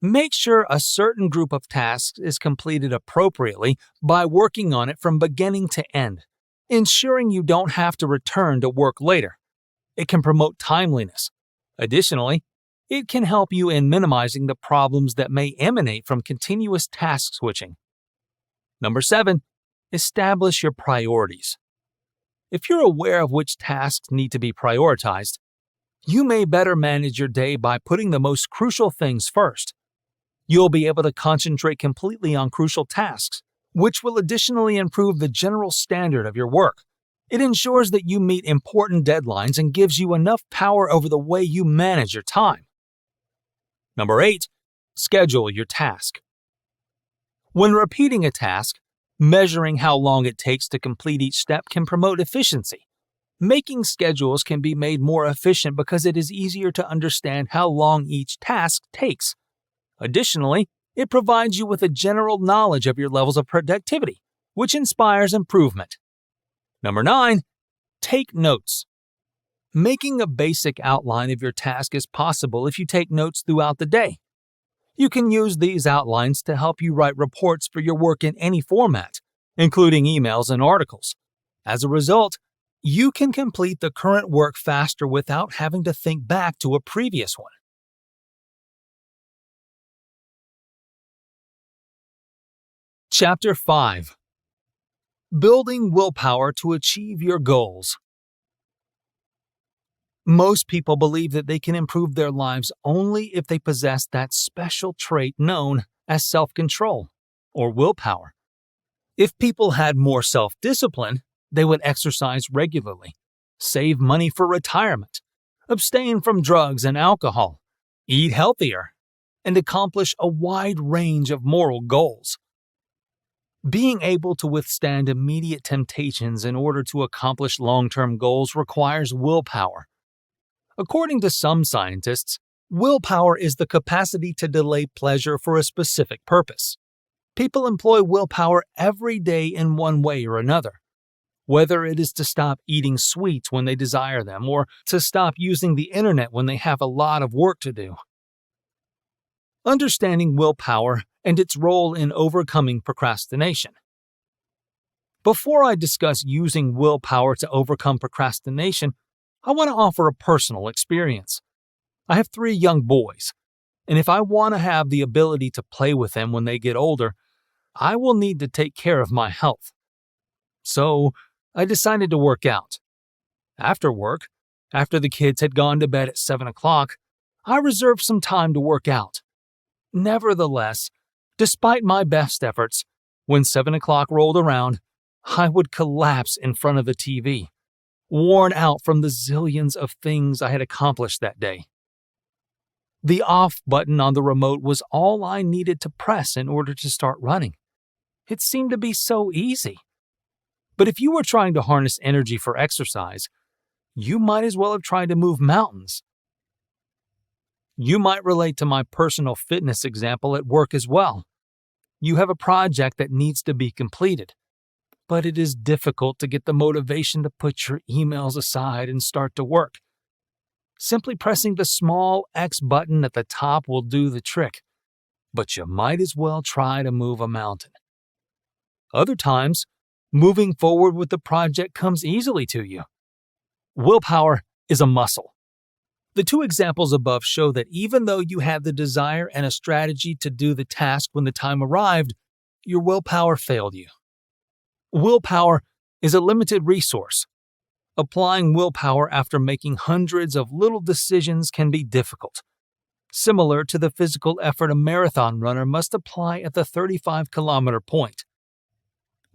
Make sure a certain group of tasks is completed appropriately by working on it from beginning to end, ensuring you don't have to return to work later. It can promote timeliness. Additionally, it can help you in minimizing the problems that may emanate from continuous task switching. Number 7. Establish your priorities. If you're aware of which tasks need to be prioritized, you may better manage your day by putting the most crucial things first. You'll be able to concentrate completely on crucial tasks, which will additionally improve the general standard of your work. It ensures that you meet important deadlines and gives you enough power over the way you manage your time. Number 8. Schedule your task. When repeating a task, measuring how long it takes to complete each step can promote efficiency. Making schedules can be made more efficient because it is easier to understand how long each task takes. Additionally, it provides you with a general knowledge of your levels of productivity, which inspires improvement. Number 9. Take notes. Making a basic outline of your task is possible if you take notes throughout the day. You can use these outlines to help you write reports for your work in any format, including emails and articles. As a result, you can complete the current work faster without having to think back to a previous one. Chapter 5. Building willpower to achieve your goals. Most people believe that they can improve their lives only if they possess that special trait known as self-control, or willpower. If people had more self-discipline, they would exercise regularly, save money for retirement, abstain from drugs and alcohol, eat healthier, and accomplish a wide range of moral goals. Being able to withstand immediate temptations in order to accomplish long-term goals requires willpower. According to some scientists, willpower is the capacity to delay pleasure for a specific purpose. People employ willpower every day in one way or another, whether it is to stop eating sweets when they desire them or to stop using the internet when they have a lot of work to do. Understanding willpower and its role in overcoming procrastination. Before I discuss using willpower to overcome procrastination, I want to offer a personal experience. I have 3 young boys, and if I want to have the ability to play with them when they get older, I will need to take care of my health. So, I decided to work out. After work, after the kids had gone to bed at 7 o'clock, I reserved some time to work out. Nevertheless, despite my best efforts, when 7 o'clock rolled around, I would collapse in front of the TV, worn out from the zillions of things I had accomplished that day. The off button on the remote was all I needed to press in order to start running. It seemed to be so easy. But if you were trying to harness energy for exercise, you might as well have tried to move mountains. You might relate to my personal fitness example at work as well. You have a project that needs to be completed, but it is difficult to get the motivation to put your emails aside and start to work. Simply pressing the small X button at the top will do the trick, but you might as well try to move a mountain. Other times, moving forward with the project comes easily to you. Willpower is a muscle. The 2 examples above show that even though you had the desire and a strategy to do the task when the time arrived, your willpower failed you. Willpower is a limited resource. Applying willpower after making hundreds of little decisions can be difficult, similar to the physical effort a marathon runner must apply at the 35-kilometer point.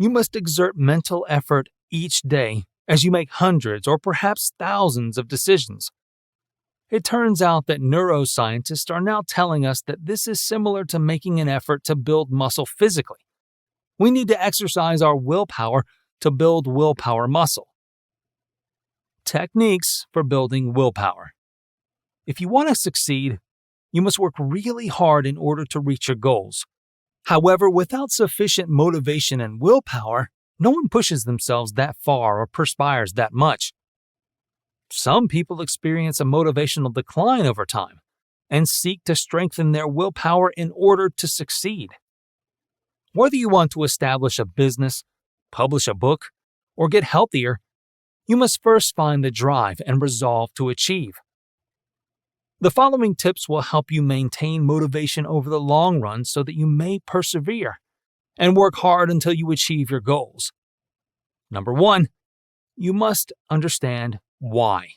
You must exert mental effort each day as you make hundreds or perhaps thousands of decisions. It turns out that neuroscientists are now telling us that this is similar to making an effort to build muscle physically. We need to exercise our willpower to build willpower muscle. Techniques for building willpower. If you want to succeed, you must work really hard in order to reach your goals. However, without sufficient motivation and willpower, no one pushes themselves that far or perspires that much. Some people experience a motivational decline over time and seek to strengthen their willpower in order to succeed. Whether you want to establish a business, publish a book, or get healthier, you must first find the drive and resolve to achieve. The following tips will help you maintain motivation over the long run so that you may persevere and work hard until you achieve your goals. Number 1, you must understand why.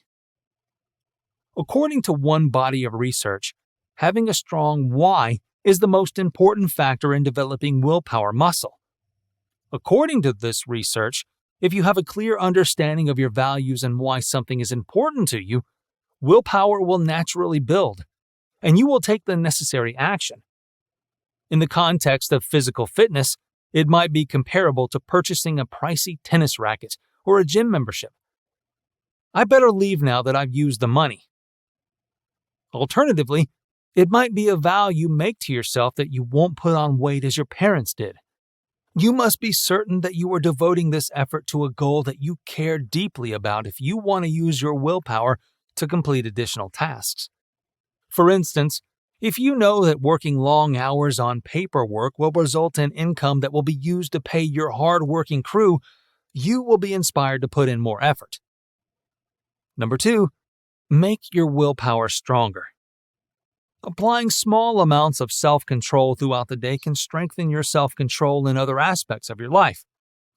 According to one body of research, having a strong why is the most important factor in developing willpower muscle. According to this research, if you have a clear understanding of your values and why something is important to you, willpower will naturally build, and you will take the necessary action. In the context of physical fitness, it might be comparable to purchasing a pricey tennis racket or a gym membership. I better leave now that I've used the money. Alternatively, it might be a vow you make to yourself that you won't put on weight as your parents did. You must be certain that you are devoting this effort to a goal that you care deeply about if you want to use your willpower to complete additional tasks. For instance, if you know that working long hours on paperwork will result in income that will be used to pay your hard-working crew, you will be inspired to put in more effort. Number 2, make your willpower stronger. Applying small amounts of self-control throughout the day can strengthen your self-control in other aspects of your life,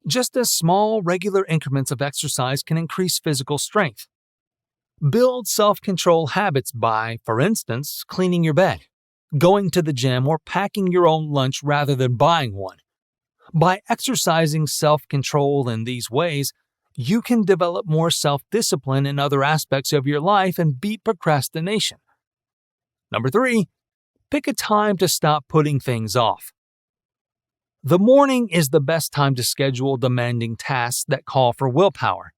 just as small, regular increments of exercise can increase physical strength. Build self-control habits by, for instance, cleaning your bed, going to the gym, or packing your own lunch rather than buying one. By exercising self-control in these ways, you can develop more self-discipline in other aspects of your life and beat procrastination. Number 3, pick a time to stop putting things off. The morning is the best time to schedule demanding tasks that call for willpower.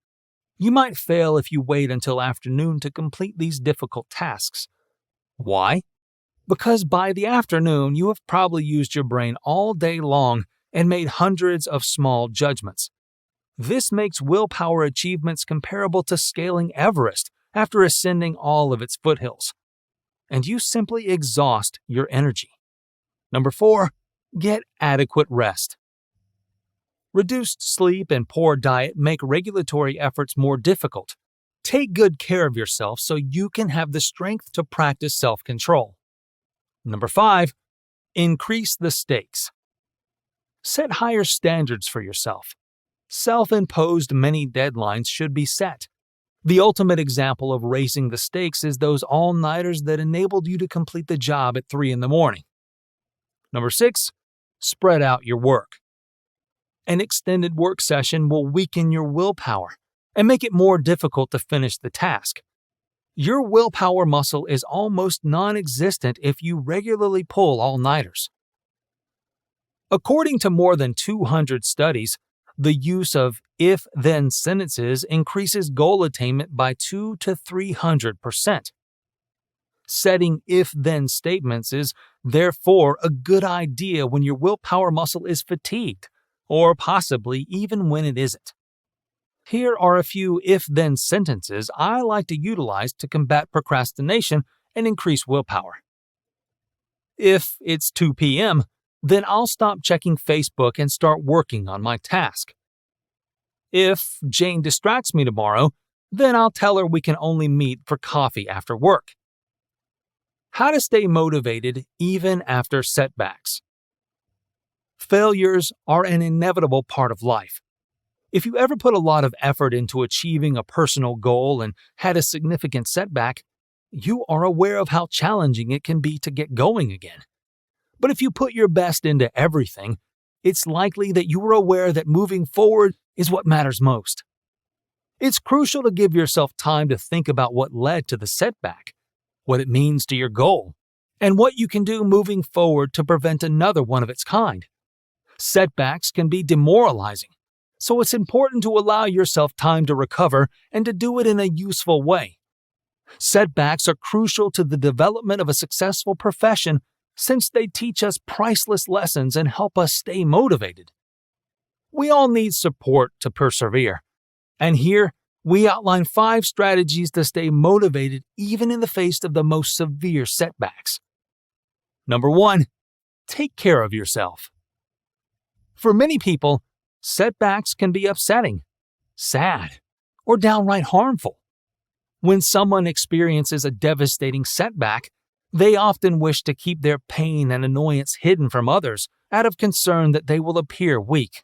You might fail if you wait until afternoon to complete these difficult tasks. Why? Because by the afternoon, you have probably used your brain all day long and made hundreds of small judgments. This makes willpower achievements comparable to scaling Everest after ascending all of its foothills. And you simply exhaust your energy. Number 4, get adequate rest. Reduced sleep and poor diet make regulatory efforts more difficult. Take good care of yourself so you can have the strength to practice self-control. Number 5, increase the stakes. Set higher standards for yourself. Self-imposed mini deadlines should be set. The ultimate example of raising the stakes is those all-nighters that enabled you to complete the job at 3 in the morning. Number 6, spread out your work. An extended work session will weaken your willpower and make it more difficult to finish the task. Your willpower muscle is almost non-existent if you regularly pull all-nighters. According to more than 200 studies, the use of if-then sentences increases goal attainment by 200 to 300%. Setting if-then statements is, therefore, a good idea when your willpower muscle is fatigued, or possibly even when it isn't. Here are a few if-then sentences I like to utilize to combat procrastination and increase willpower. If it's 2 p.m., then I'll stop checking Facebook and start working on my task. If Jane distracts me tomorrow, then I'll tell her we can only meet for coffee after work. How to stay motivated even after setbacks. Failures are an inevitable part of life. If you ever put a lot of effort into achieving a personal goal and had a significant setback, you are aware of how challenging it can be to get going again. But if you put your best into everything, it's likely that you are aware that moving forward is what matters most. It's crucial to give yourself time to think about what led to the setback, what it means to your goal, and what you can do moving forward to prevent another one of its kind. Setbacks can be demoralizing, so it's important to allow yourself time to recover and to do it in a useful way. Setbacks are crucial to the development of a successful profession since they teach us priceless lessons and help us stay motivated. We all need support to persevere, and here we outline 5 strategies to stay motivated even in the face of the most severe setbacks. Number 1. Take care of yourself. For many people, setbacks can be upsetting, sad, or downright harmful. When someone experiences a devastating setback, they often wish to keep their pain and annoyance hidden from others out of concern that they will appear weak.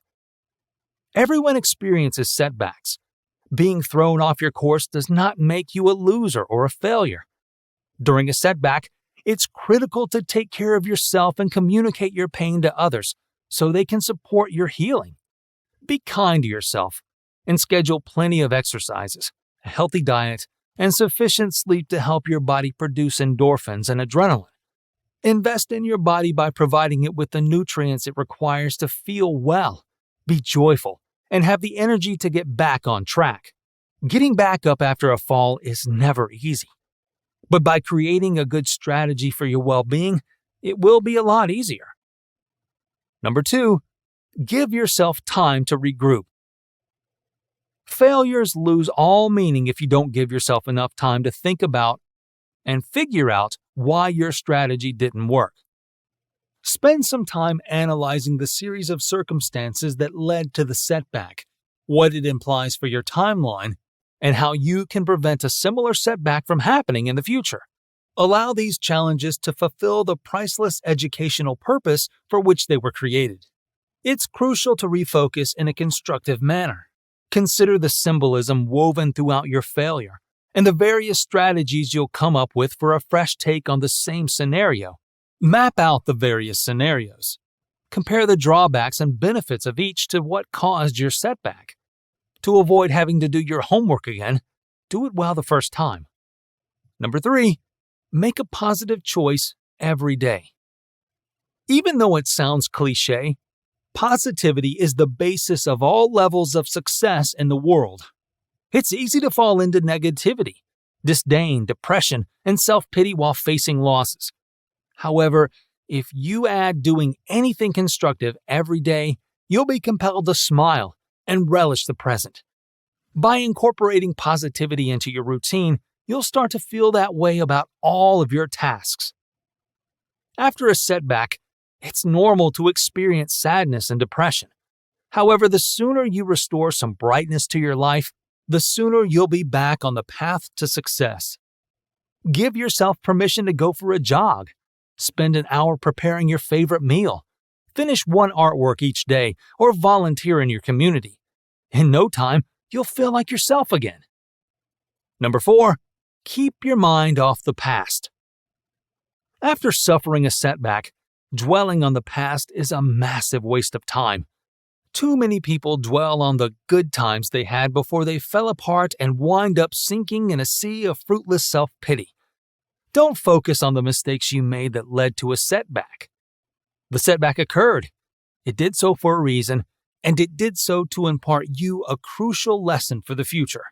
Everyone experiences setbacks. Being thrown off your course does not make you a loser or a failure. During a setback, it's critical to take care of yourself and communicate your pain to others so they can support your healing. Be kind to yourself and schedule plenty of exercises, a healthy diet, and sufficient sleep to help your body produce endorphins and adrenaline. Invest in your body by providing it with the nutrients it requires to feel well, be joyful, and have the energy to get back on track. Getting back up after a fall is never easy, but by creating a good strategy for your well-being, it will be a lot easier. Number 2, give yourself time to regroup. Failures lose all meaning if you don't give yourself enough time to think about and figure out why your strategy didn't work. Spend some time analyzing the series of circumstances that led to the setback, what it implies for your timeline, and how you can prevent a similar setback from happening in the future. Allow these challenges to fulfill the priceless educational purpose for which they were created. It's crucial to refocus in a constructive manner. Consider the symbolism woven throughout your failure and the various strategies you'll come up with for a fresh take on the same scenario. Map out the various scenarios. Compare the drawbacks and benefits of each to what caused your setback. To avoid having to do your homework again, do it well the first time. Number 3, make a positive choice every day. Even though it sounds cliché, positivity is the basis of all levels of success in the world. It's easy to fall into negativity, disdain, depression, and self-pity while facing losses. However, if you add doing anything constructive every day, you'll be compelled to smile and relish the present. By incorporating positivity into your routine, you'll start to feel that way about all of your tasks. After a setback, it's normal to experience sadness and depression. However, the sooner you restore some brightness to your life, the sooner you'll be back on the path to success. Give yourself permission to go for a jog. Spend an hour preparing your favorite meal. Finish one artwork each day or volunteer in your community. In no time, you'll feel like yourself again. Number 4, keep your mind off the past. After suffering a setback, dwelling on the past is a massive waste of time. Too many people dwell on the good times they had before they fell apart and wind up sinking in a sea of fruitless self-pity. Don't focus on the mistakes you made that led to a setback. The setback occurred. It did so for a reason, and it did so to impart you a crucial lesson for the future.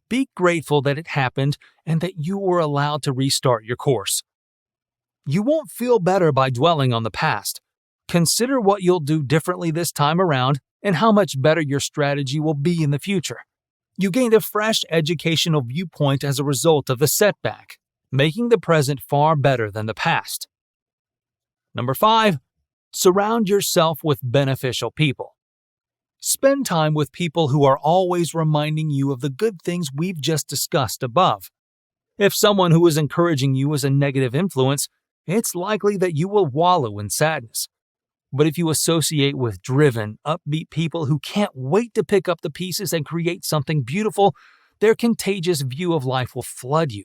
Be grateful that it happened and that you were allowed to restart your course. You won't feel better by dwelling on the past. Consider what you'll do differently this time around and how much better your strategy will be in the future. You gained a fresh educational viewpoint as a result of the setback, making the present far better than the past. Number 5, surround yourself with beneficial people. Spend time with people who are always reminding you of the good things we've just discussed above. If someone who is encouraging you is a negative influence, it's likely that you will wallow in sadness. But if you associate with driven, upbeat people who can't wait to pick up the pieces and create something beautiful, their contagious view of life will flood you.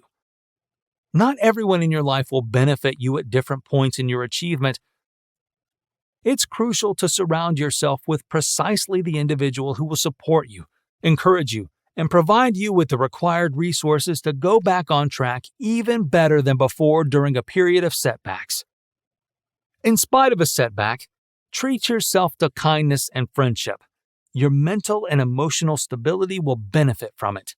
Not everyone in your life will benefit you at different points in your achievement, it's crucial to surround yourself with precisely the individual who will support you, encourage you, and provide you with the required resources to go back on track even better than before during a period of setbacks. In spite of a setback, treat yourself to kindness and friendship. Your mental and emotional stability will benefit from it.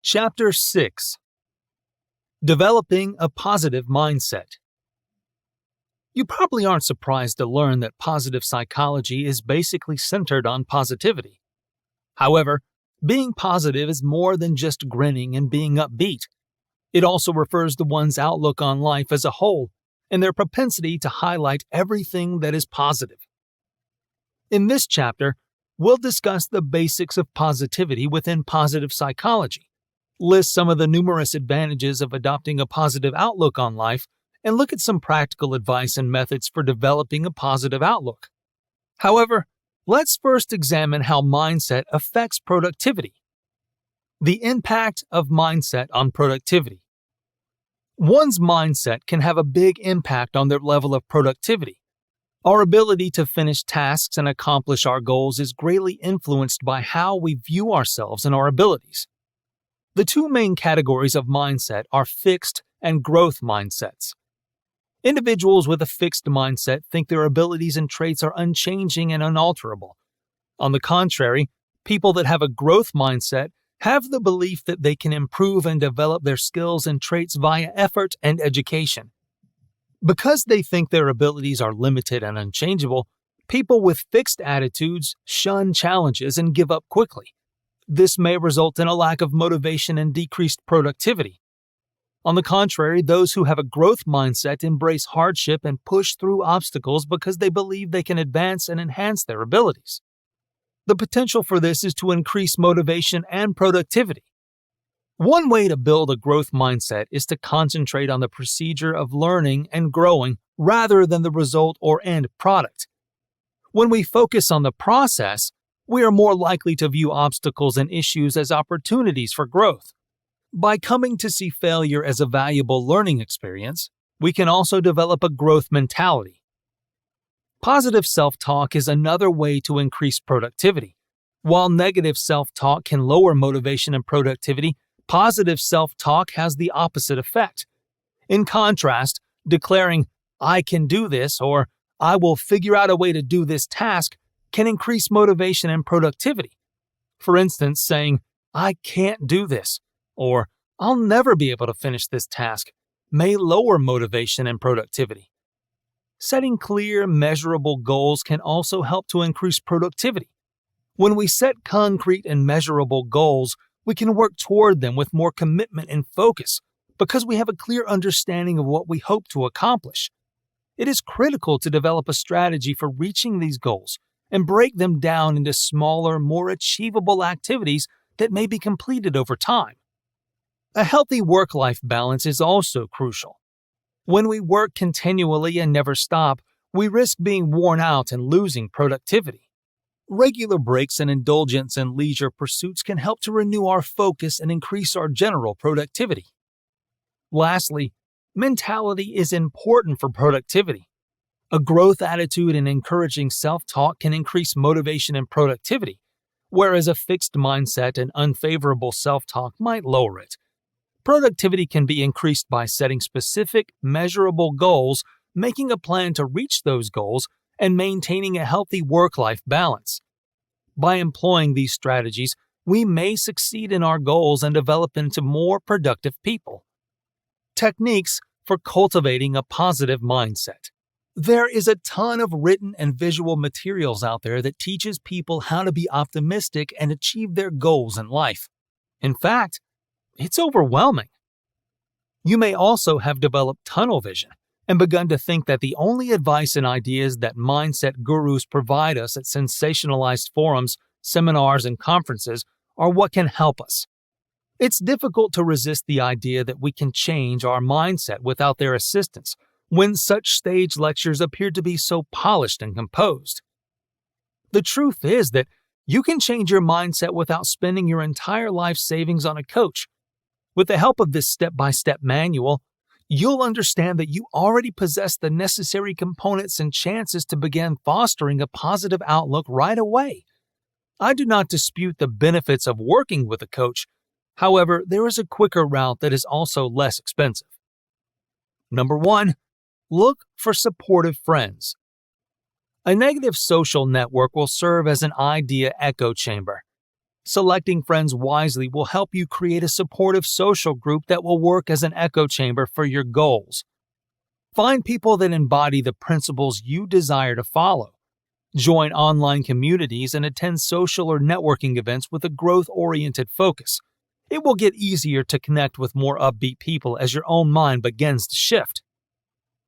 Chapter 6. Developing a Positive Mindset. You probably aren't surprised to learn that positive psychology is basically centered on positivity. However, being positive is more than just grinning and being upbeat. It also refers to one's outlook on life as a whole and their propensity to highlight everything that is positive. In this chapter, we'll discuss the basics of positivity within positive psychology, list some of the numerous advantages of adopting a positive outlook on life, and look at some practical advice and methods for developing a positive outlook. However, let's first examine how mindset affects productivity. The impact of mindset on productivity. One's mindset can have a big impact on their level of productivity. Our ability to finish tasks and accomplish our goals is greatly influenced by how we view ourselves and our abilities. The two main categories of mindset are fixed and growth mindsets. Individuals with a fixed mindset think their abilities and traits are unchanging and unalterable. On the contrary, people that have a growth mindset have the belief that they can improve and develop their skills and traits via effort and education. Because they think their abilities are limited and unchangeable, people with fixed attitudes shun challenges and give up quickly. This may result in a lack of motivation and decreased productivity. On the contrary, those who have a growth mindset embrace hardship and push through obstacles because they believe they can advance and enhance their abilities. The potential for this is to increase motivation and productivity. One way to build a growth mindset is to concentrate on the procedure of learning and growing rather than the result or end product. When we focus on the process, we are more likely to view obstacles and issues as opportunities for growth. By coming to see failure as a valuable learning experience, we can also develop a growth mentality. Positive self-talk is another way to increase productivity. While negative self-talk can lower motivation and productivity, positive self-talk has the opposite effect. In contrast, declaring, "I can do this," or "I will figure out a way to do this task," can increase motivation and productivity. For instance, saying, "I can't do this," or "I'll never be able to finish this task," may lower motivation and productivity. Setting clear, measurable goals can also help to increase productivity. When we set concrete and measurable goals, we can work toward them with more commitment and focus because we have a clear understanding of what we hope to accomplish. It is critical to develop a strategy for reaching these goals and break them down into smaller, more achievable activities that may be completed over time. A healthy work-life balance is also crucial. When we work continually and never stop, we risk being worn out and losing productivity. Regular breaks and indulgence in leisure pursuits can help to renew our focus and increase our general productivity. Lastly, mentality is important for productivity. A growth attitude and encouraging self-talk can increase motivation and productivity, whereas a fixed mindset and unfavorable self-talk might lower it. Productivity can be increased by setting specific, measurable goals, making a plan to reach those goals, and maintaining a healthy work-life balance. By employing these strategies, we may succeed in our goals and develop into more productive people. Techniques for cultivating a positive mindset. There is a ton of written and visual materials out there that teaches people how to be optimistic and achieve their goals in life. In fact, it's overwhelming. You may also have developed tunnel vision and begun to think that the only advice and ideas that mindset gurus provide us at sensationalized forums, seminars, and conferences are what can help us. It's difficult to resist the idea that we can change our mindset without their assistance when such stage lectures appear to be so polished and composed. The truth is that you can change your mindset without spending your entire life savings on a coach. With the help of this step-by-step manual, you'll understand that you already possess the necessary components and chances to begin fostering a positive outlook right away. I do not dispute the benefits of working with a coach. However, there is a quicker route that is also less expensive. Number 1. Look for supportive friends. A negative social network will serve as an idea echo chamber. Selecting friends wisely will help you create a supportive social group that will work as an echo chamber for your goals. Find people that embody the principles you desire to follow. Join online communities and attend social or networking events with a growth-oriented focus. It will get easier to connect with more upbeat people as your own mind begins to shift.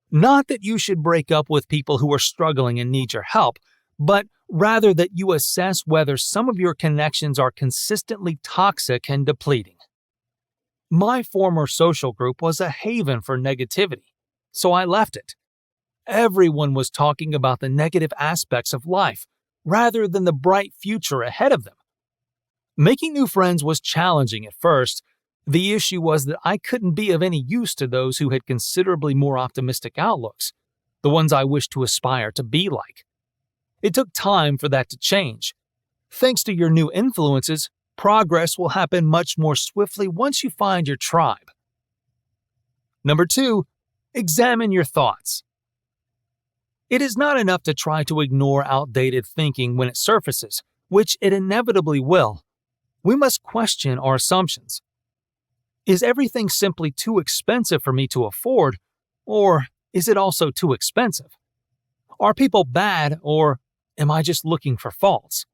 Not that you should break up with people who are struggling and need your help, but rather that you assess whether some of your connections are consistently toxic and depleting. My former social group was a haven for negativity, so I left it. Everyone was talking about the negative aspects of life, rather than the bright future ahead of them. Making new friends was challenging at first. The issue was that I couldn't be of any use to those who had considerably more optimistic outlooks, the ones I wished to aspire to be like. It took time for that to change. Thanks to your new influences, progress will happen much more swiftly once you find your tribe. Number 2, examine your thoughts. It is not enough to try to ignore outdated thinking when it surfaces, which it inevitably will. We must question our assumptions. Is everything simply too expensive for me to afford, or is it also too expensive? Are people bad, or am I just looking for faults?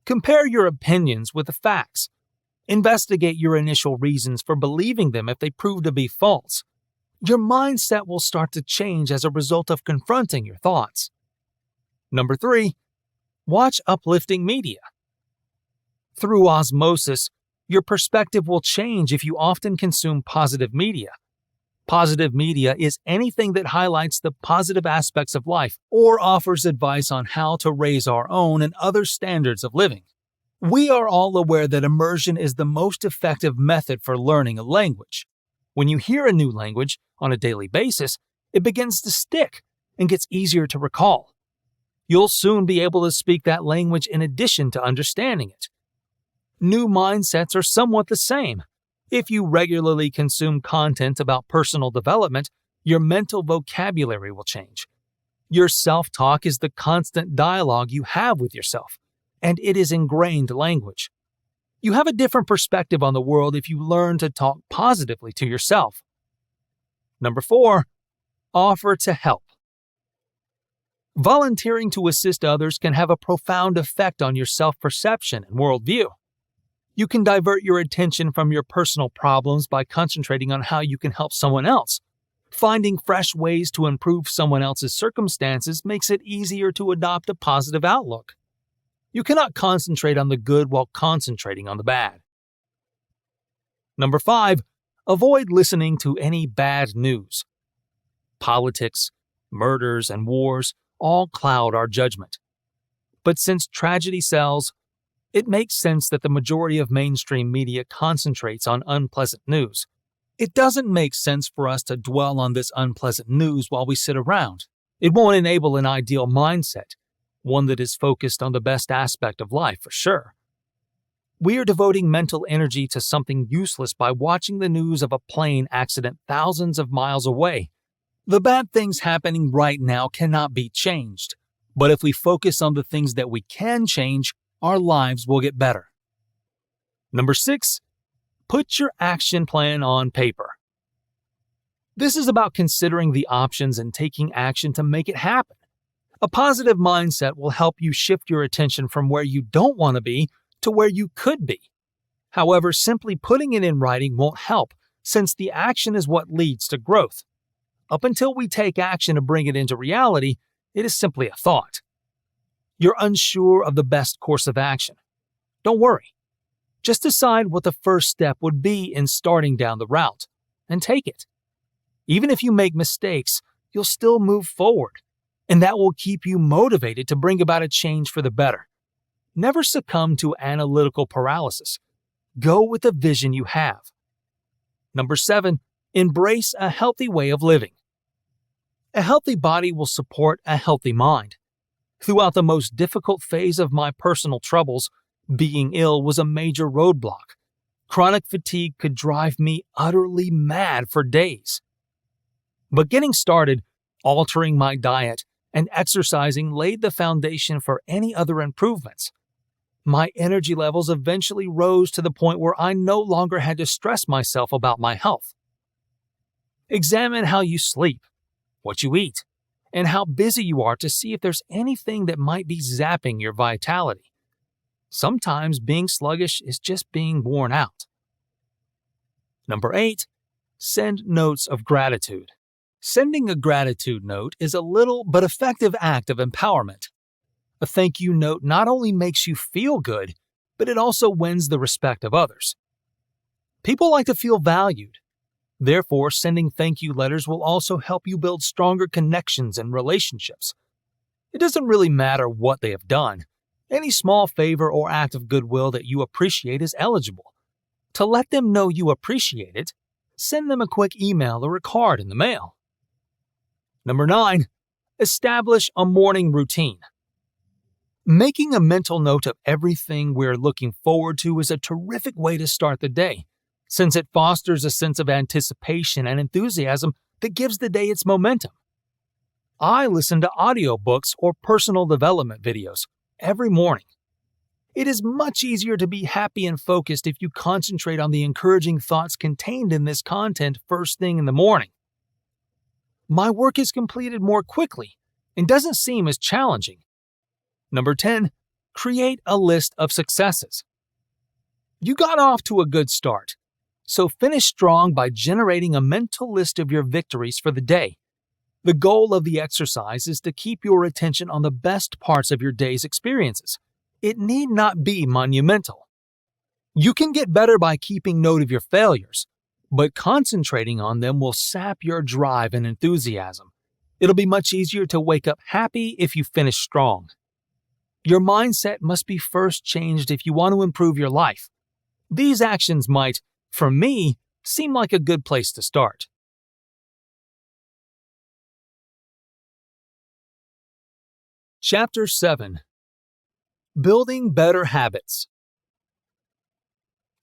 Compare your opinions with the facts. Investigate your initial reasons for believing them if they prove to be false. Your mindset will start to change as a result of confronting your thoughts. Number 3, watch uplifting media. Through osmosis, your perspective will change if you often consume positive media. Positive media is anything that highlights the positive aspects of life or offers advice on how to raise our own and other standards of living. We are all aware that immersion is the most effective method for learning a language. When you hear a new language on a daily basis, it begins to stick and gets easier to recall. You'll soon be able to speak that language in addition to understanding it. New mindsets are somewhat the same. If you regularly consume content about personal development, your mental vocabulary will change. Your self-talk is the constant dialogue you have with yourself, and it is ingrained language. You have a different perspective on the world if you learn to talk positively to yourself. Number 4, offer to help. Volunteering to assist others can have a profound effect on your self-perception and worldview. You can divert your attention from your personal problems by concentrating on how you can help someone else. Finding fresh ways to improve someone else's circumstances makes it easier to adopt a positive outlook. You cannot concentrate on the good while concentrating on the bad. Number 5, avoid listening to any bad news. Politics, murders, and wars all cloud our judgment. But since tragedy sells, it makes sense that the majority of mainstream media concentrates on unpleasant news. It doesn't make sense for us to dwell on this unpleasant news while we sit around. It won't enable an ideal mindset, one that is focused on the best aspect of life for sure. We are devoting mental energy to something useless by watching the news of a plane accident thousands of miles away. The bad things happening right now cannot be changed, but if we focus on the things that we can change, our lives will get better. Number 6, put your action plan on paper. This is about considering the options and taking action to make it happen. A positive mindset will help you shift your attention from where you don't want to be to where you could be. However, simply putting it in writing won't help, since the action is what leads to growth. Up until we take action to bring it into reality, it is simply a thought. You're unsure of the best course of action. Don't worry. Just decide what the first step would be in starting down the route, and take it. Even if you make mistakes, you'll still move forward, and that will keep you motivated to bring about a change for the better. Never succumb to analytical paralysis. Go with the vision you have. Number 7, Embrace a healthy way of living. A healthy body will support a healthy mind. Throughout the most difficult phase of my personal troubles, being ill was a major roadblock. Chronic fatigue could drive me utterly mad for days. But getting started, altering my diet, and exercising laid the foundation for any other improvements. My energy levels eventually rose to the point where I no longer had to stress myself about my health. Examine how you sleep, what you eat, and how busy you are to see if there's anything that might be zapping your vitality. Sometimes being sluggish is just being worn out. Number 8, send notes of gratitude. Sending a gratitude note is a little but effective act of empowerment. A thank you note not only makes you feel good, but it also wins the respect of others. People like to feel valued. Therefore, sending thank you letters will also help you build stronger connections and relationships. It doesn't really matter what they have done. Any small favor or act of goodwill that you appreciate is eligible. To let them know you appreciate it, send them a quick email or a card in the mail. Number 9, establish a morning routine. Making a mental note of everything we're looking forward to is a terrific way to start the day, since it fosters a sense of anticipation and enthusiasm that gives the day its momentum. I listen to audiobooks or personal development videos every morning. It is much easier to be happy and focused if you concentrate on the encouraging thoughts contained in this content first thing in the morning. My work is completed more quickly and doesn't seem as challenging. Number 10, create a list of successes. You got off to a good start, so finish strong by generating a mental list of your victories for the day. The goal of the exercise is to keep your attention on the best parts of your day's experiences. It need not be monumental. You can get better by keeping note of your failures, but concentrating on them will sap your drive and enthusiasm. It'll be much easier to wake up happy if you finish strong. Your mindset must be first changed if you want to improve your life. These actions might, for me, seem like a good place to start. Chapter 7. Building Better Habits.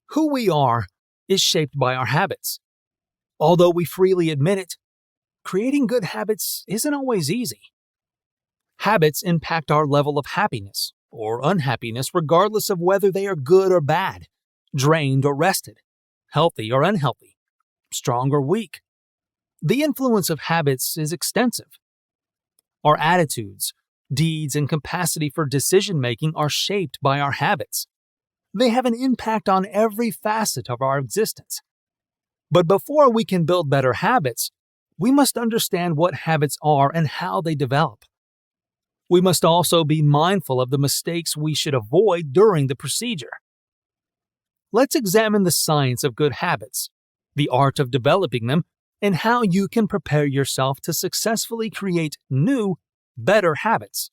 Who we are is shaped by our habits. Although we freely admit it, creating good habits isn't always easy. Habits impact our level of happiness or unhappiness regardless of whether they are good or bad, drained or rested, healthy or unhealthy, strong or weak. The influence of habits is extensive. Our attitudes, deeds, and capacity for decision-making are shaped by our habits. They have an impact on every facet of our existence. But before we can build better habits, we must understand what habits are and how they develop. We must also be mindful of the mistakes we should avoid during the procedure. Let's examine the science of good habits, the art of developing them, and how you can prepare yourself to successfully create new, better habits.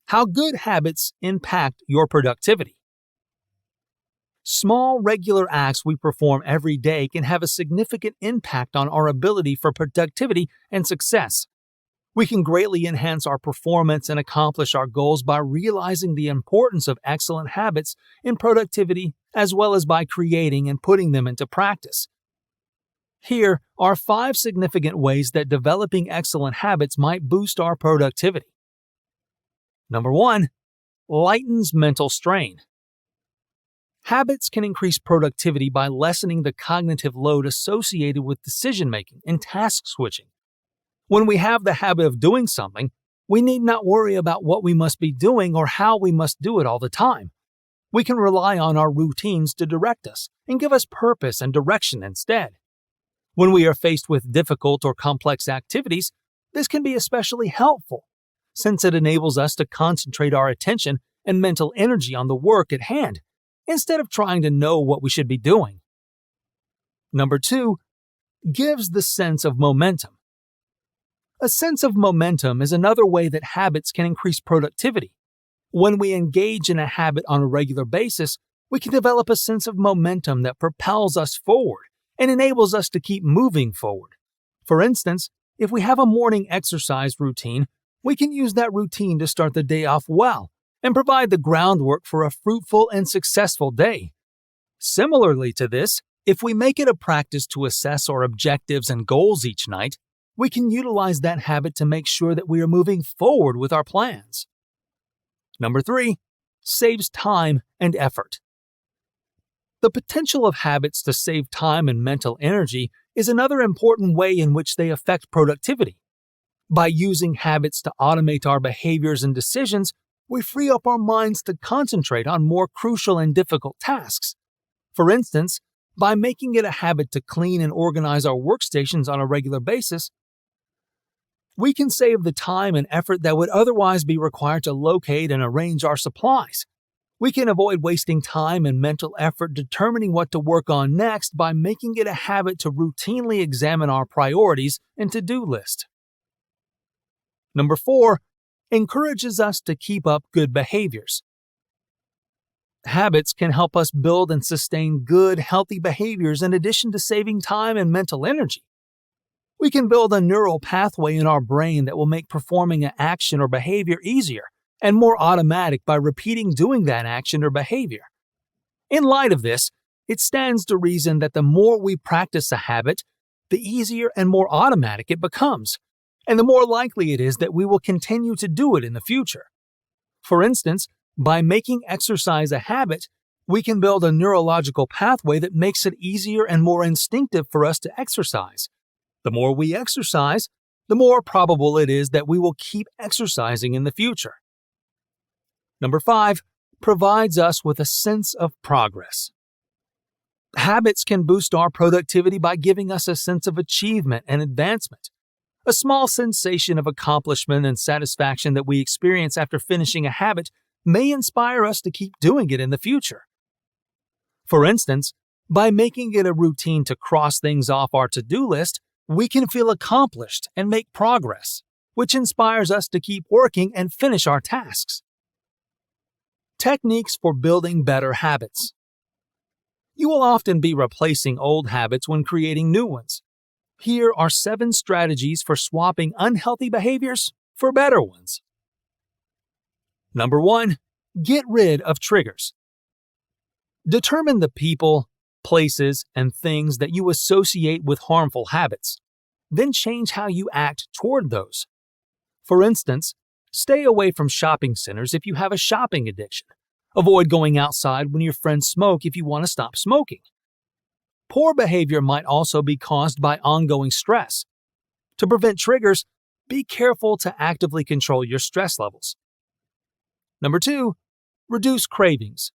How good habits impact your productivity. Small, regular acts we perform every day can have a significant impact on our ability for productivity and success. We can greatly enhance our performance and accomplish our goals by realizing the importance of excellent habits in productivity as well as by creating and putting them into practice. Here are 5 significant ways that developing excellent habits might boost our productivity. Number 1, lightens mental strain. Habits can increase productivity by lessening the cognitive load associated with decision-making and task switching. When we have the habit of doing something, we need not worry about what we must be doing or how we must do it all the time. We can rely on our routines to direct us and give us purpose and direction instead. When we are faced with difficult or complex activities, this can be especially helpful, since it enables us to concentrate our attention and mental energy on the work at hand, instead of trying to know what we should be doing. Number 2, gives the sense of momentum. A sense of momentum is another way that habits can increase productivity. When we engage in a habit on a regular basis, we can develop a sense of momentum that propels us forward and enables us to keep moving forward. For instance, if we have a morning exercise routine, we can use that routine to start the day off well and provide the groundwork for a fruitful and successful day. Similarly to this, if we make it a practice to assess our objectives and goals each night, we can utilize that habit to make sure that we are moving forward with our plans. Number 3, saves time and effort. The potential of habits to save time and mental energy is another important way in which they affect productivity. By using habits to automate our behaviors and decisions, we free up our minds to concentrate on more crucial and difficult tasks. For instance, by making it a habit to clean and organize our workstations on a regular basis, we can save the time and effort that would otherwise be required to locate and arrange our supplies. We can avoid wasting time and mental effort determining what to work on next by making it a habit to routinely examine our priorities and to-do list. Number 4, encourages us to keep up good behaviors. Habits can help us build and sustain good, healthy behaviors in addition to saving time and mental energy. We can build a neural pathway in our brain that will make performing an action or behavior easier and more automatic by repeating doing that action or behavior. In light of this, it stands to reason that the more we practice a habit, the easier and more automatic it becomes, and the more likely it is that we will continue to do it in the future. For instance, by making exercise a habit, we can build a neurological pathway that makes it easier and more instinctive for us to exercise. The more we exercise, the more probable it is that we will keep exercising in the future. Number 5, provides us with a sense of progress. Habits can boost our productivity by giving us a sense of achievement and advancement. A small sensation of accomplishment and satisfaction that we experience after finishing a habit may inspire us to keep doing it in the future. For instance, by making it a routine to cross things off our to-do list, we can feel accomplished and make progress, which inspires us to keep working and finish our tasks. Techniques for building better habits. You will often be replacing old habits when creating new ones. Here are 7 strategies for swapping unhealthy behaviors for better ones. Number 1, get rid of triggers. Determine the people, places, and things that you associate with harmful habits. Then change how you act toward those. For instance, stay away from shopping centers if you have a shopping addiction. Avoid going outside when your friends smoke if you want to stop smoking. Poor behavior might also be caused by ongoing stress. To prevent triggers, be careful to actively control your stress levels. Number 2, reduce cravings.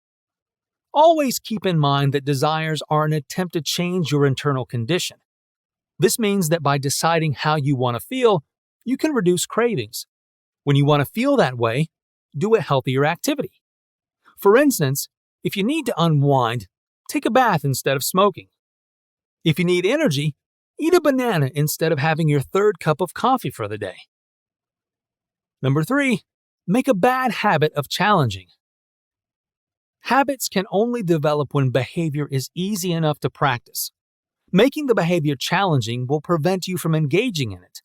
Always keep in mind that desires are an attempt to change your internal condition. This means that by deciding how you want to feel, you can reduce cravings. When you want to feel that way, do a healthier activity. For instance, if you need to unwind, take a bath instead of smoking. If you need energy, eat a banana instead of having your 3rd cup of coffee for the day. Number 3, make a bad habit of challenging. Habits can only develop when behavior is easy enough to practice. Making the behavior challenging will prevent you from engaging in it.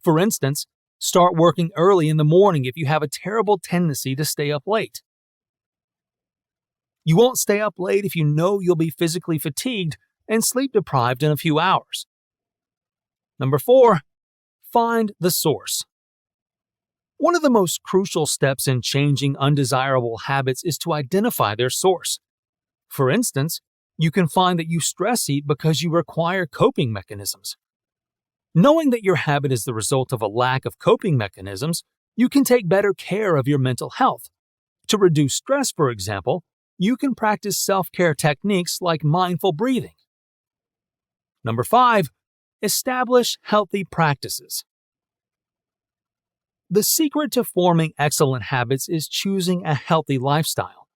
For instance, start working early in the morning if you have a terrible tendency to stay up late. You won't stay up late if you know you'll be physically fatigued and sleep deprived in a few hours. Number 4, find the source. One of the most crucial steps in changing undesirable habits is to identify their source. For instance, you can find that you stress eat because you require coping mechanisms. Knowing that your habit is the result of a lack of coping mechanisms, you can take better care of your mental health. To reduce stress, for example, you can practice self-care techniques like mindful breathing. Number 5, establish healthy practices. The secret to forming excellent habits is choosing a healthy lifestyle.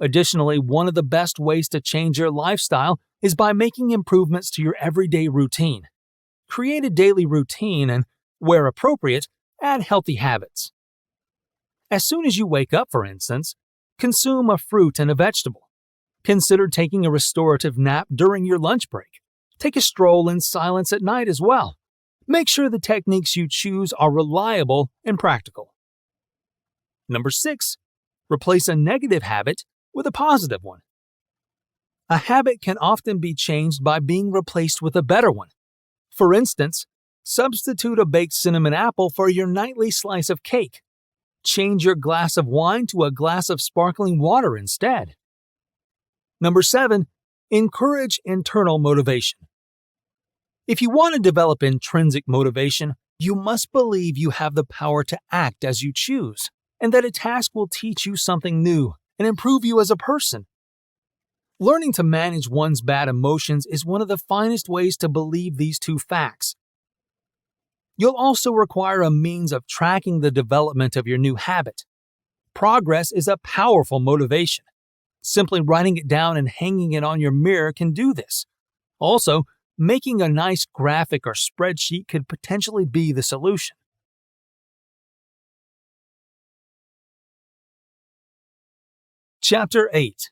Additionally, one of the best ways to change your lifestyle is by making improvements to your everyday routine. Create a daily routine and, where appropriate, add healthy habits. As soon as you wake up, for instance, consume a fruit and a vegetable. Consider taking a restorative nap during your lunch break. Take a stroll in silence at night as well. Make sure the techniques you choose are reliable and practical. Number 6. Replace a negative habit with a positive one. A habit can often be changed by being replaced with a better one. For instance, substitute a baked cinnamon apple for your nightly slice of cake. Change your glass of wine to a glass of sparkling water instead. Number 7. Encourage internal motivation. If you want to develop intrinsic motivation, you must believe you have the power to act as you choose, and that a task will teach you something new and improve you as a person. Learning to manage one's bad emotions is one of the finest ways to believe these two facts. You'll also require a means of tracking the development of your new habit. Progress is a powerful motivation. Simply writing it down and hanging it on your mirror can do this. Also, making a nice graphic or spreadsheet could potentially be the solution. Chapter 8.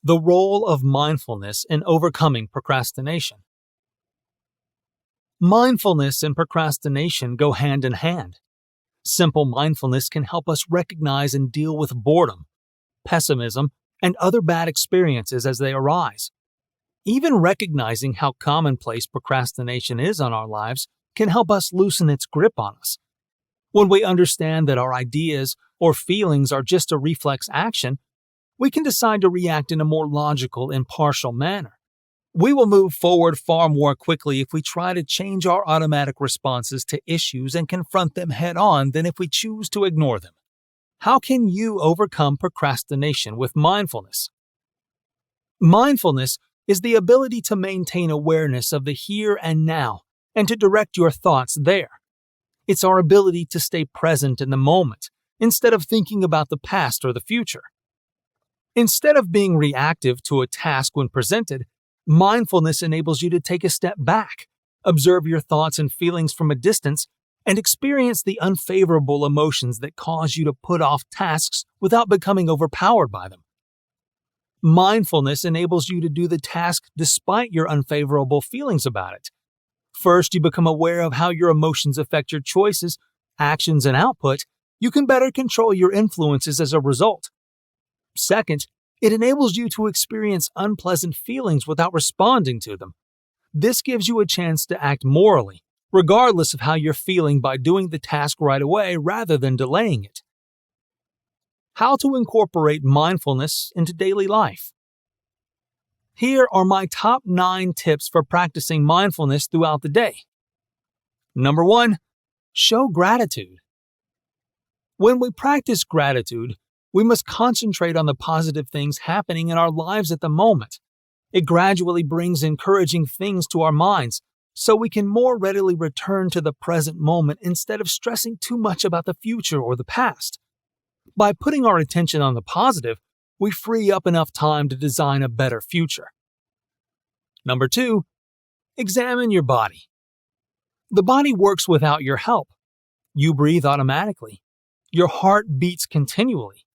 The role of mindfulness in overcoming procrastination. Mindfulness and procrastination go hand in hand. Simple mindfulness can help us recognize and deal with boredom, pessimism, and other bad experiences as they arise. Even recognizing how commonplace procrastination is on our lives can help us loosen its grip on us. When we understand that our ideas or feelings are just a reflex action, we can decide to react in a more logical, impartial manner. We will move forward far more quickly if we try to change our automatic responses to issues and confront them head-on than if we choose to ignore them. How can you overcome procrastination with mindfulness? Mindfulness is the ability to maintain awareness of the here and now and to direct your thoughts there. It's our ability to stay present in the moment instead of thinking about the past or the future. Instead of being reactive to a task when presented, mindfulness enables you to take a step back, observe your thoughts and feelings from a distance, and experience the unfavorable emotions that cause you to put off tasks without becoming overpowered by them. Mindfulness enables you to do the task despite your unfavorable feelings about it. First, you become aware of how your emotions affect your choices, actions, and output. You can better control your influences as a result. Second, it enables you to experience unpleasant feelings without responding to them. This gives you a chance to act morally, regardless of how you're feeling, by doing the task right away rather than delaying it. How to incorporate mindfulness into daily life. Here are my top 9 tips for practicing mindfulness throughout the day. Number 1. Show gratitude. When we practice gratitude, we must concentrate on the positive things happening in our lives at the moment. It gradually brings encouraging things to our minds, so we can more readily return to the present moment instead of stressing too much about the future or the past. By putting our attention on the positive, we free up enough time to design a better future. Number 2. Examine your body. The body works without your help. You breathe automatically. Your heart beats continually,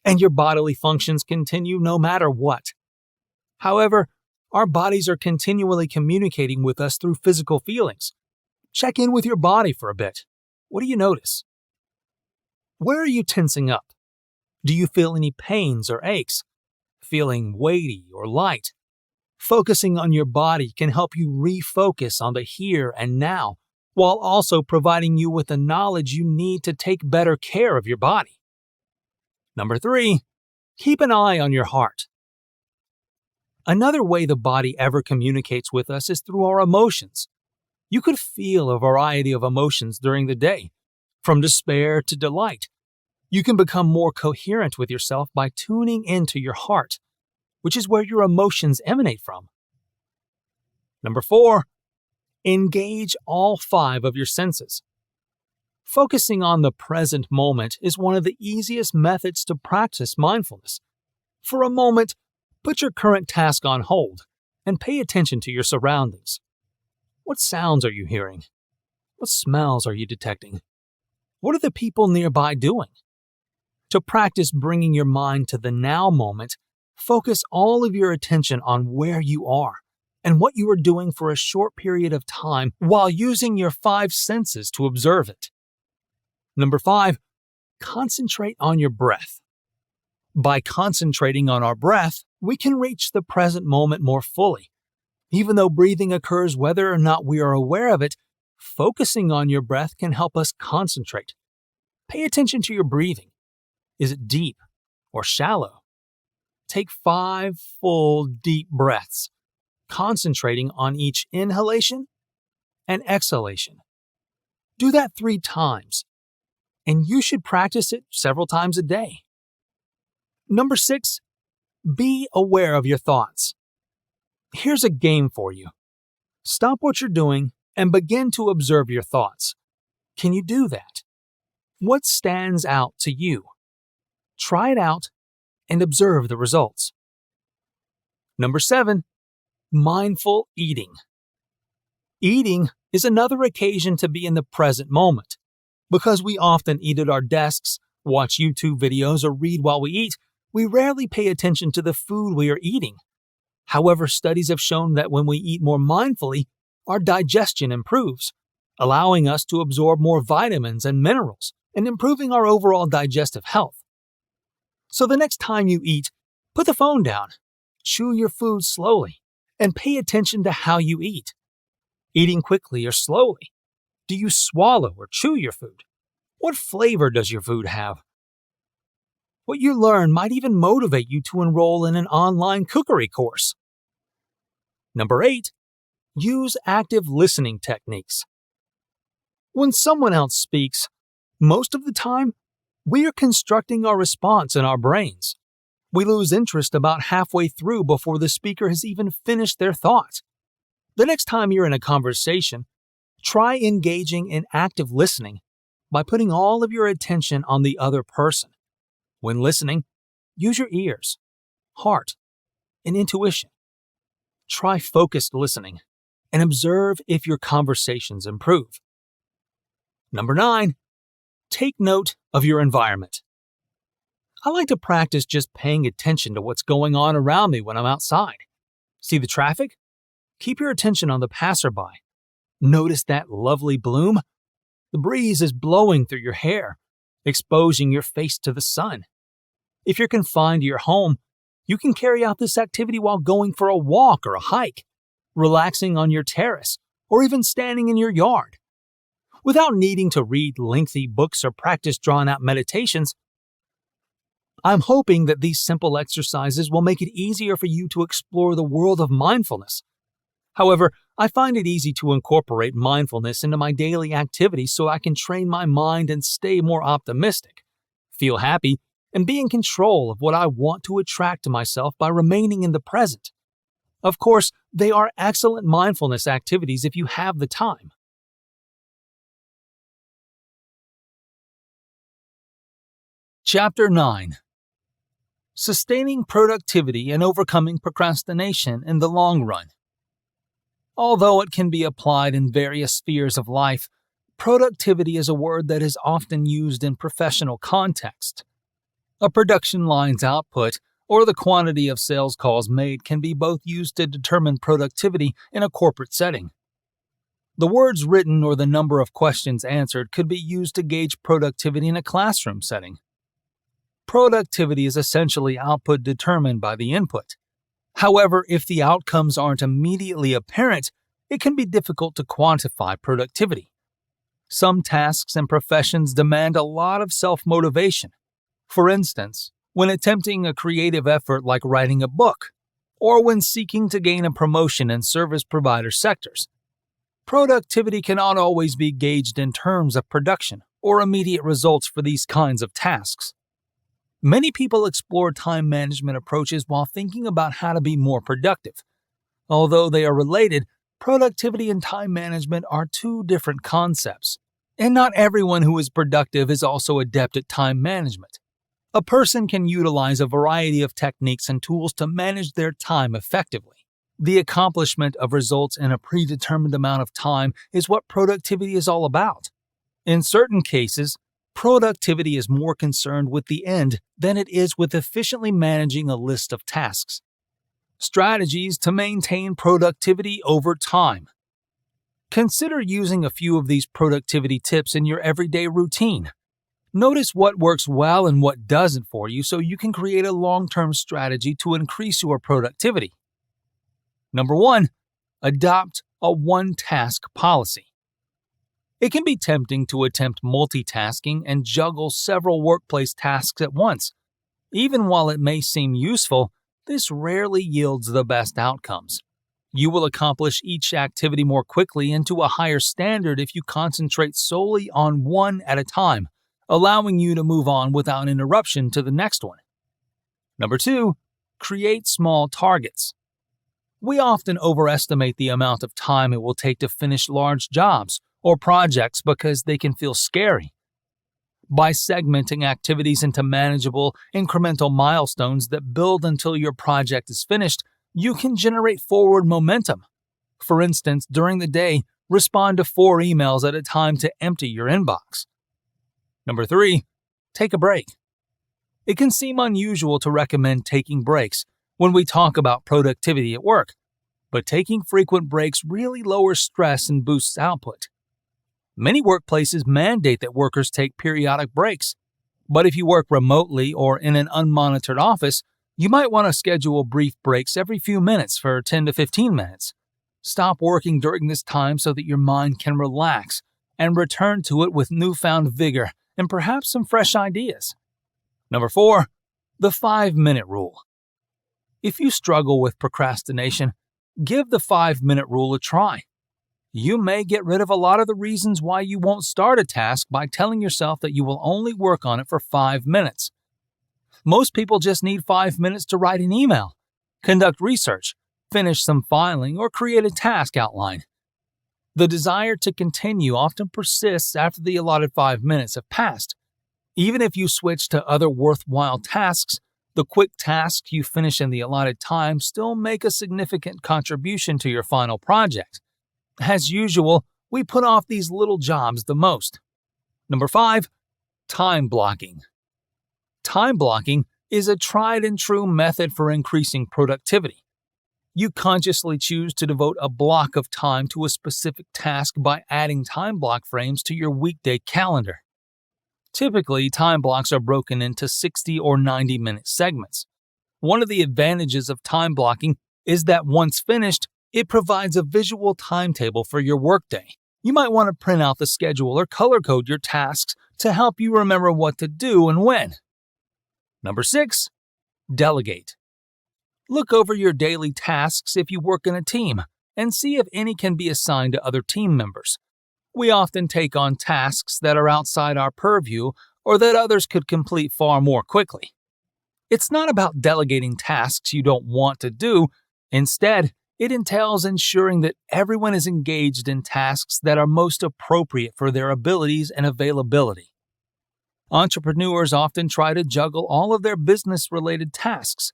and your bodily functions continue no matter what. However, our bodies are continually communicating with us through physical feelings. Check in with your body for a bit. What do you notice? Where are you tensing up? Do you feel any pains or aches? Feeling weighty or light? Focusing on your body can help you refocus on the here and now, while also providing you with the knowledge you need to take better care of your body. Number 3. Keep an eye on your heart. Another way the body ever communicates with us is through our emotions. You could feel a variety of emotions during the day, from despair to delight. You can become more coherent with yourself by tuning into your heart, which is where your emotions emanate from. Number 4. Engage all 5 of your senses. Focusing on the present moment is one of the easiest methods to practice mindfulness. For a moment, put your current task on hold and pay attention to your surroundings. What sounds are you hearing? What smells are you detecting? What are the people nearby doing? To practice bringing your mind to the now moment, focus all of your attention on where you are and what you are doing for a short period of time while using your 5 senses to observe it. Number 5, concentrate on your breath. By concentrating on our breath, we can reach the present moment more fully. Even though breathing occurs whether or not we are aware of it, focusing on your breath can help us concentrate. Pay attention to your breathing. Is it deep or shallow? Take 5 full, deep breaths, concentrating on each inhalation and exhalation. Do that 3 times, and you should practice it several times a day. Number 6, be aware of your thoughts. Here's a game for you. Stop what you're doing and begin to observe your thoughts. Can you do that? What stands out to you? Try it out and observe the results. Number 7, mindful eating. Eating is another occasion to be in the present moment. Because we often eat at our desks, watch YouTube videos, or read while we eat, we rarely pay attention to the food we are eating. However, studies have shown that when we eat more mindfully, our digestion improves, allowing us to absorb more vitamins and minerals and improving our overall digestive health. So the next time you eat, put the phone down, chew your food slowly, and pay attention to how you eat. Eating quickly or slowly? Do you swallow or chew your food? What flavor does your food have? What you learn might even motivate you to enroll in an online cookery course. Number 8, use active listening techniques. When someone else speaks, most of the time, we are constructing our response in our brains. We lose interest about halfway through before the speaker has even finished their thought. The next time you're in a conversation, try engaging in active listening by putting all of your attention on the other person. When listening, use your ears, heart, and intuition. Try focused listening and observe if your conversations improve. Number 9, take note of your environment. I like to practice just paying attention to what's going on around me when I'm outside. See the traffic? Keep your attention on the passerby. Notice that lovely bloom? The breeze is blowing through your hair, exposing your face to the sun. If you're confined to your home, you can carry out this activity while going for a walk or a hike, relaxing on your terrace, or even standing in your yard. Without needing to read lengthy books or practice drawn-out meditations, I'm hoping that these simple exercises will make it easier for you to explore the world of mindfulness. However, I find it easy to incorporate mindfulness into my daily activities so I can train my mind and stay more optimistic, feel happy, and be in control of what I want to attract to myself by remaining in the present. Of course, they are excellent mindfulness activities if you have the time. Chapter 9. Sustaining productivity and overcoming procrastination in the long run. Although it can be applied in various spheres of life, productivity is a word that is often used in professional context. A production line's output or the quantity of sales calls made can be both used to determine productivity in a corporate setting. The words written or the number of questions answered could be used to gauge productivity in a classroom setting. Productivity is essentially output determined by the input. However, if the outcomes aren't immediately apparent, it can be difficult to quantify productivity. Some tasks and professions demand a lot of self-motivation. For instance, when attempting a creative effort like writing a book, or when seeking to gain a promotion in service provider sectors. Productivity cannot always be gauged in terms of production or immediate results for these kinds of tasks. Many people explore time management approaches while thinking about how to be more productive. Although they are related, productivity and time management are two different concepts, and not everyone who is productive is also adept at time management. A person can utilize a variety of techniques and tools to manage their time effectively. The accomplishment of results in a predetermined amount of time is what productivity is all about. In certain cases, productivity is more concerned with the end than it is with efficiently managing a list of tasks. Strategies to maintain productivity over time. Consider using a few of these productivity tips in your everyday routine. Notice what works well and what doesn't for you so you can create a long-term strategy to increase your productivity. Number 1. Adopt a one-task policy. It can be tempting to attempt multitasking and juggle several workplace tasks at once. Even while it may seem useful, this rarely yields the best outcomes. You will accomplish each activity more quickly and to a higher standard if you concentrate solely on one at a time, allowing you to move on without interruption to the next one. Number 2. Create small targets. We often overestimate the amount of time it will take to finish large jobs or projects because they can feel scary. By segmenting activities into manageable, incremental milestones that build until your project is finished, you can generate forward momentum. For instance, during the day, respond to 4 emails at a time to empty your inbox. Number 3. Take a break. It can seem unusual to recommend taking breaks when we talk about productivity at work, but taking frequent breaks really lowers stress and boosts output. Many workplaces mandate that workers take periodic breaks, but if you work remotely or in an unmonitored office, you might want to schedule brief breaks every few minutes for 10 to 15 minutes. Stop working during this time so that your mind can relax and return to it with newfound vigor and perhaps some fresh ideas. Number 4. The 5-minute rule. If you struggle with procrastination, give the 5-minute rule a try. You may get rid of a lot of the reasons why you won't start a task by telling yourself that you will only work on it for 5 minutes. Most people just need 5 minutes to write an email, conduct research, finish some filing, or create a task outline. The desire to continue often persists after the allotted 5 minutes have passed. Even if you switch to other worthwhile tasks, the quick tasks you finish in the allotted time still make a significant contribution to your final project. As usual, we put off these little jobs the most. Number 5. Time blocking. Time blocking is a tried and true method for increasing productivity. You consciously choose to devote a block of time to a specific task by adding time block frames to your weekday calendar. Typically, time blocks are broken into 60 or 90-minute segments. One of the advantages of time blocking is that once finished, it provides a visual timetable for your workday. You might want to print out the schedule or color code your tasks to help you remember what to do and when. Number 6. Delegate. Look over your daily tasks if you work in a team and see if any can be assigned to other team members. We often take on tasks that are outside our purview or that others could complete far more quickly. It's not about delegating tasks you don't want to do. Instead, it entails ensuring that everyone is engaged in tasks that are most appropriate for their abilities and availability. Entrepreneurs often try to juggle all of their business-related tasks.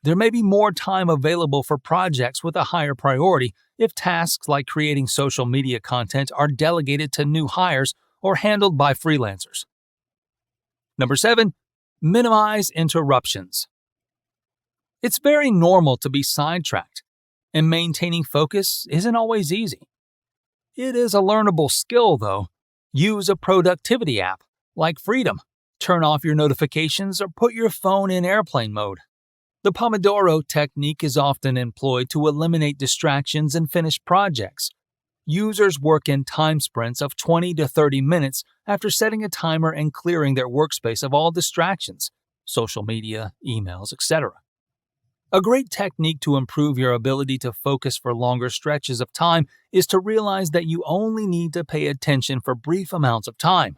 There may be more time available for projects with a higher priority if tasks like creating social media content are delegated to new hires or handled by freelancers. Number 7. Minimize interruptions. It's very normal to be sidetracked, and maintaining focus isn't always easy. It is a learnable skill, though. Use a productivity app like Freedom. Turn off your notifications or put your phone in airplane mode. The Pomodoro technique is often employed to eliminate distractions and finish projects. Users work in time sprints of 20 to 30 minutes after setting a timer and clearing their workspace of all distractions, social media, emails, etc. A great technique to improve your ability to focus for longer stretches of time is to realize that you only need to pay attention for brief amounts of time.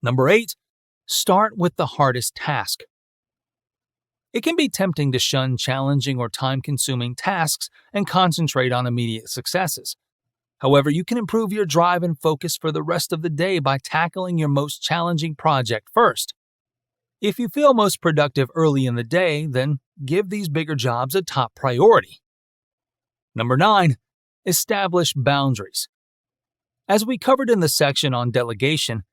Number 8. Start with the hardest task. It can be tempting to shun challenging or time-consuming tasks and concentrate on immediate successes. However, you can improve your drive and focus for the rest of the day by tackling your most challenging project first. If you feel most productive early in the day, then give these bigger jobs a top priority. Number 9. Establish boundaries. As we covered in the section on delegation,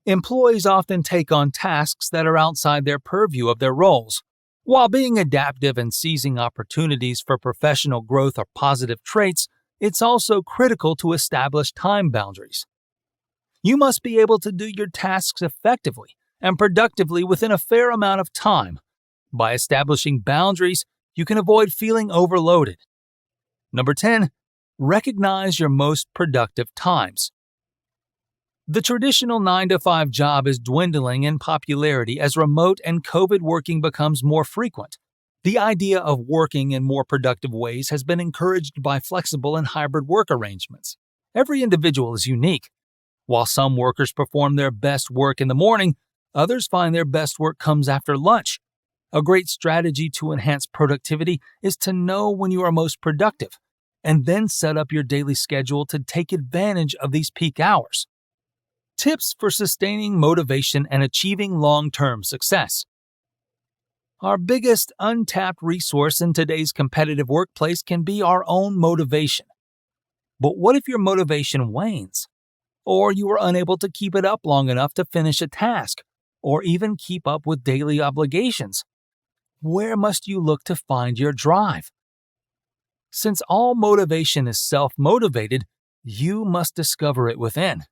employees often take on tasks that are outside their purview of their roles. While being adaptive and seizing opportunities for professional growth are positive traits, it's also critical to establish time boundaries. You must be able to do your tasks effectively and productively within a fair amount of time. By establishing boundaries, you can avoid feeling overloaded. Number 10, recognize your most productive times. The traditional 9-to-5 job is dwindling in popularity as remote and COVID working becomes more frequent. The idea of working in more productive ways has been encouraged by flexible and hybrid work arrangements. Every individual is unique. While some workers perform their best work in the morning, others find their best work comes after lunch. A great strategy to enhance productivity is to know when you are most productive, and then set up your daily schedule to take advantage of these peak hours. Tips for sustaining motivation and achieving long-term success. Our biggest untapped resource in today's competitive workplace can be our own motivation. But what if your motivation wanes? Or you are unable to keep it up long enough to finish a task, or even keep up with daily obligations? Where must you look to find your drive? Since all motivation is self-motivated, you must discover it within.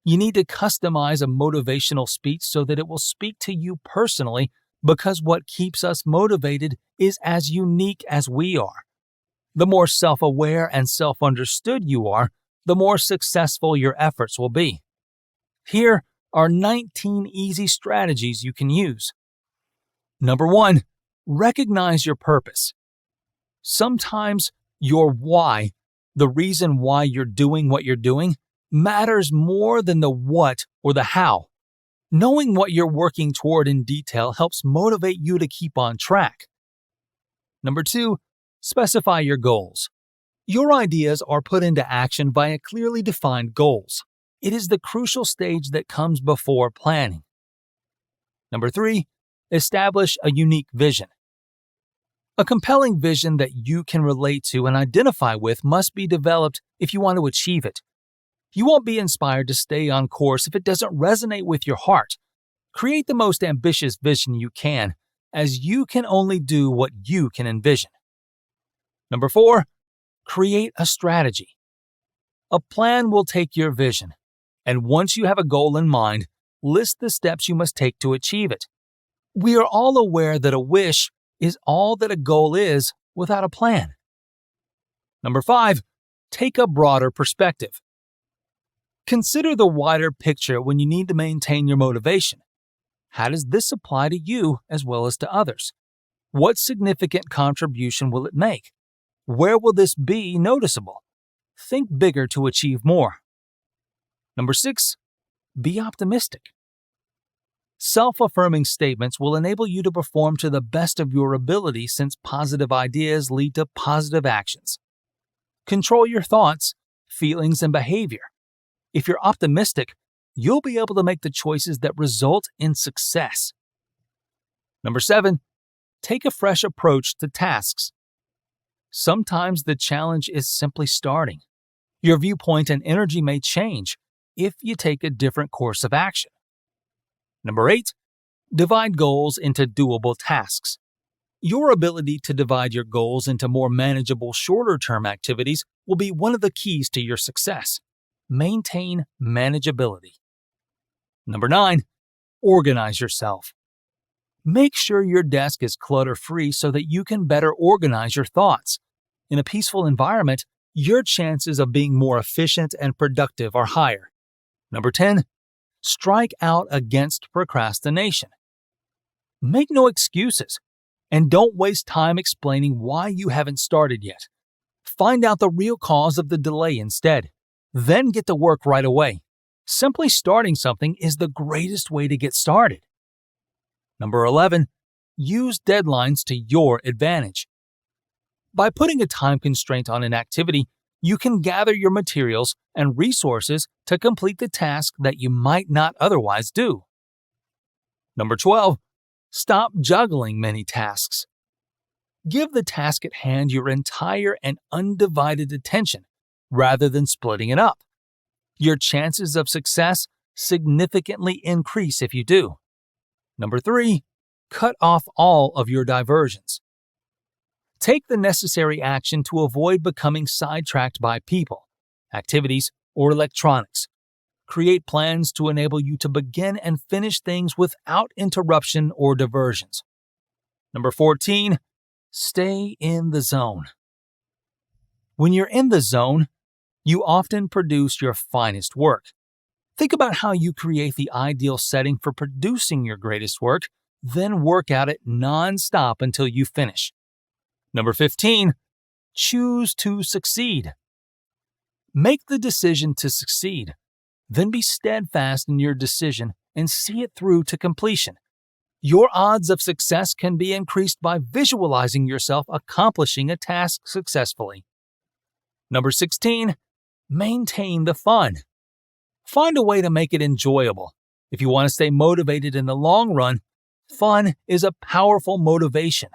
You need to customize a motivational speech so that it will speak to you personally, because what keeps us motivated is as unique as we are. The more self-aware and self-understood you are, the more successful your efforts will be. Here are 19 easy strategies you can use. Number 1, recognize your purpose. Sometimes your why, the reason why you're doing what you're doing, matters more than the what or the how. Knowing what you're working toward in detail helps motivate you to keep on track. Number 2, specify your goals. Your ideas are put into action via clearly defined goals. It is the crucial stage that comes before planning. Number 3, establish a unique vision. A compelling vision that you can relate to and identify with must be developed if you want to achieve it. You won't be inspired to stay on course if it doesn't resonate with your heart. Create the most ambitious vision you can, as you can only do what you can envision. Number 4, create a strategy. A plan will take your vision, and once you have a goal in mind, list the steps you must take to achieve it. We are all aware that a wish is all that a goal is without a plan. Number 5, take a broader perspective. Consider the wider picture when you need to maintain your motivation. How does this apply to you as well as to others? What significant contribution will it make? Where will this be noticeable? Think bigger to achieve more. Number 6, be optimistic. Self-affirming statements will enable you to perform to the best of your ability, since positive ideas lead to positive actions. Control your thoughts, feelings, and behavior. If you're optimistic, you'll be able to make the choices that result in success. Number 7, take a fresh approach to tasks. Sometimes the challenge is simply starting. Your viewpoint and energy may change if you take a different course of action. Number 8, divide goals into doable tasks. Your ability to divide your goals into more manageable, shorter-term activities will be one of the keys to your success. Maintain manageability. Number 9, organize yourself. Make sure your desk is clutter-free so that you can better organize your thoughts. In a peaceful environment, your chances of being more efficient and productive are higher. Number 10, strike out against procrastination. Make no excuses, and don't waste time explaining why you haven't started yet. Find out the real cause of the delay instead. Then get to work right away. Simply starting something is the greatest way to get started. Number 11, use deadlines to your advantage. By putting a time constraint on an activity, you can gather your materials and resources to complete the task that you might not otherwise do. Number 12, stop juggling many tasks. Give the task at hand your entire and undivided attention rather than splitting it up. Your chances of success significantly increase if you do. Number 3, cut off all of your diversions. Take the necessary action to avoid becoming sidetracked by people, activities, or electronics. Create plans to enable you to begin and finish things without interruption or diversions. Number 14, stay in the zone. When you're in the zone, you often produce your finest work. Think about how you create the ideal setting for producing your greatest work, then work at it non-stop until you finish. Number 15, choose to succeed. Make the decision to succeed. Then be steadfast in your decision and see it through to completion. Your odds of success can be increased by visualizing yourself accomplishing a task successfully. Number 16, maintain the fun. Find a way to make it enjoyable. If you want to stay motivated in the long run, fun is a powerful motivation,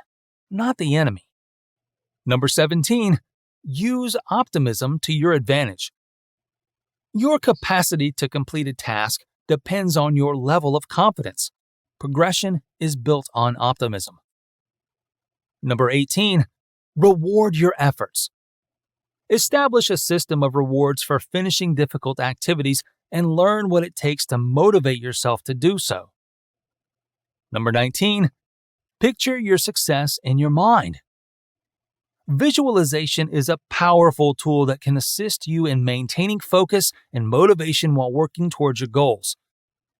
not the enemy. Number 17, use optimism to your advantage. Your capacity to complete a task depends on your level of confidence. Progression is built on optimism. Number 18, reward your efforts. Establish a system of rewards for finishing difficult activities and learn what it takes to motivate yourself to do so. Number 19, picture your success in your mind. Visualization is a powerful tool that can assist you in maintaining focus and motivation while working towards your goals.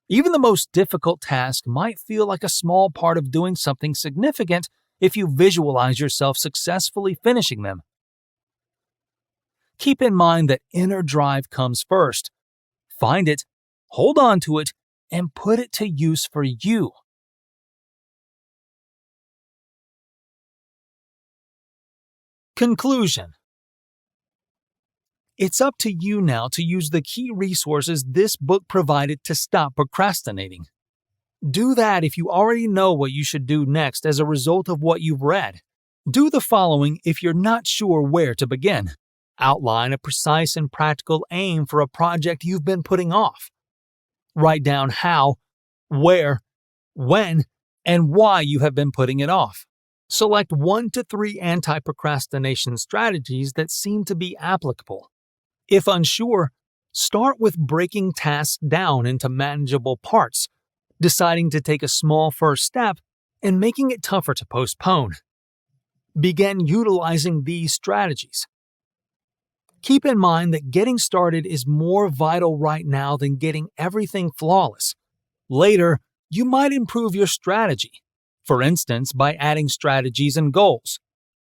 Even the most difficult task might feel like a small part of doing something significant if you visualize yourself successfully finishing them. Keep in mind that inner drive comes first. Find it, hold on to it, and put it to use for you. Conclusion. It's up to you now to use the key resources this book provided to stop procrastinating. Do that if you already know what you should do next as a result of what you've read. Do the following if you're not sure where to begin. Outline a precise and practical aim for a project you've been putting off. Write down how, where, when, and why you have been putting it off. Select 1 to 3 anti-procrastination strategies that seem to be applicable. If unsure, start with breaking tasks down into manageable parts, deciding to take a small first step, and making it tougher to postpone. Begin utilizing these strategies. Keep in mind that getting started is more vital right now than getting everything flawless. Later, you might improve your strategy. For instance, by adding strategies and goals.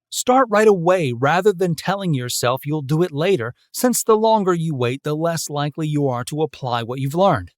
Start right away rather than telling yourself you'll do it later, since the longer you wait, the less likely you are to apply what you've learned.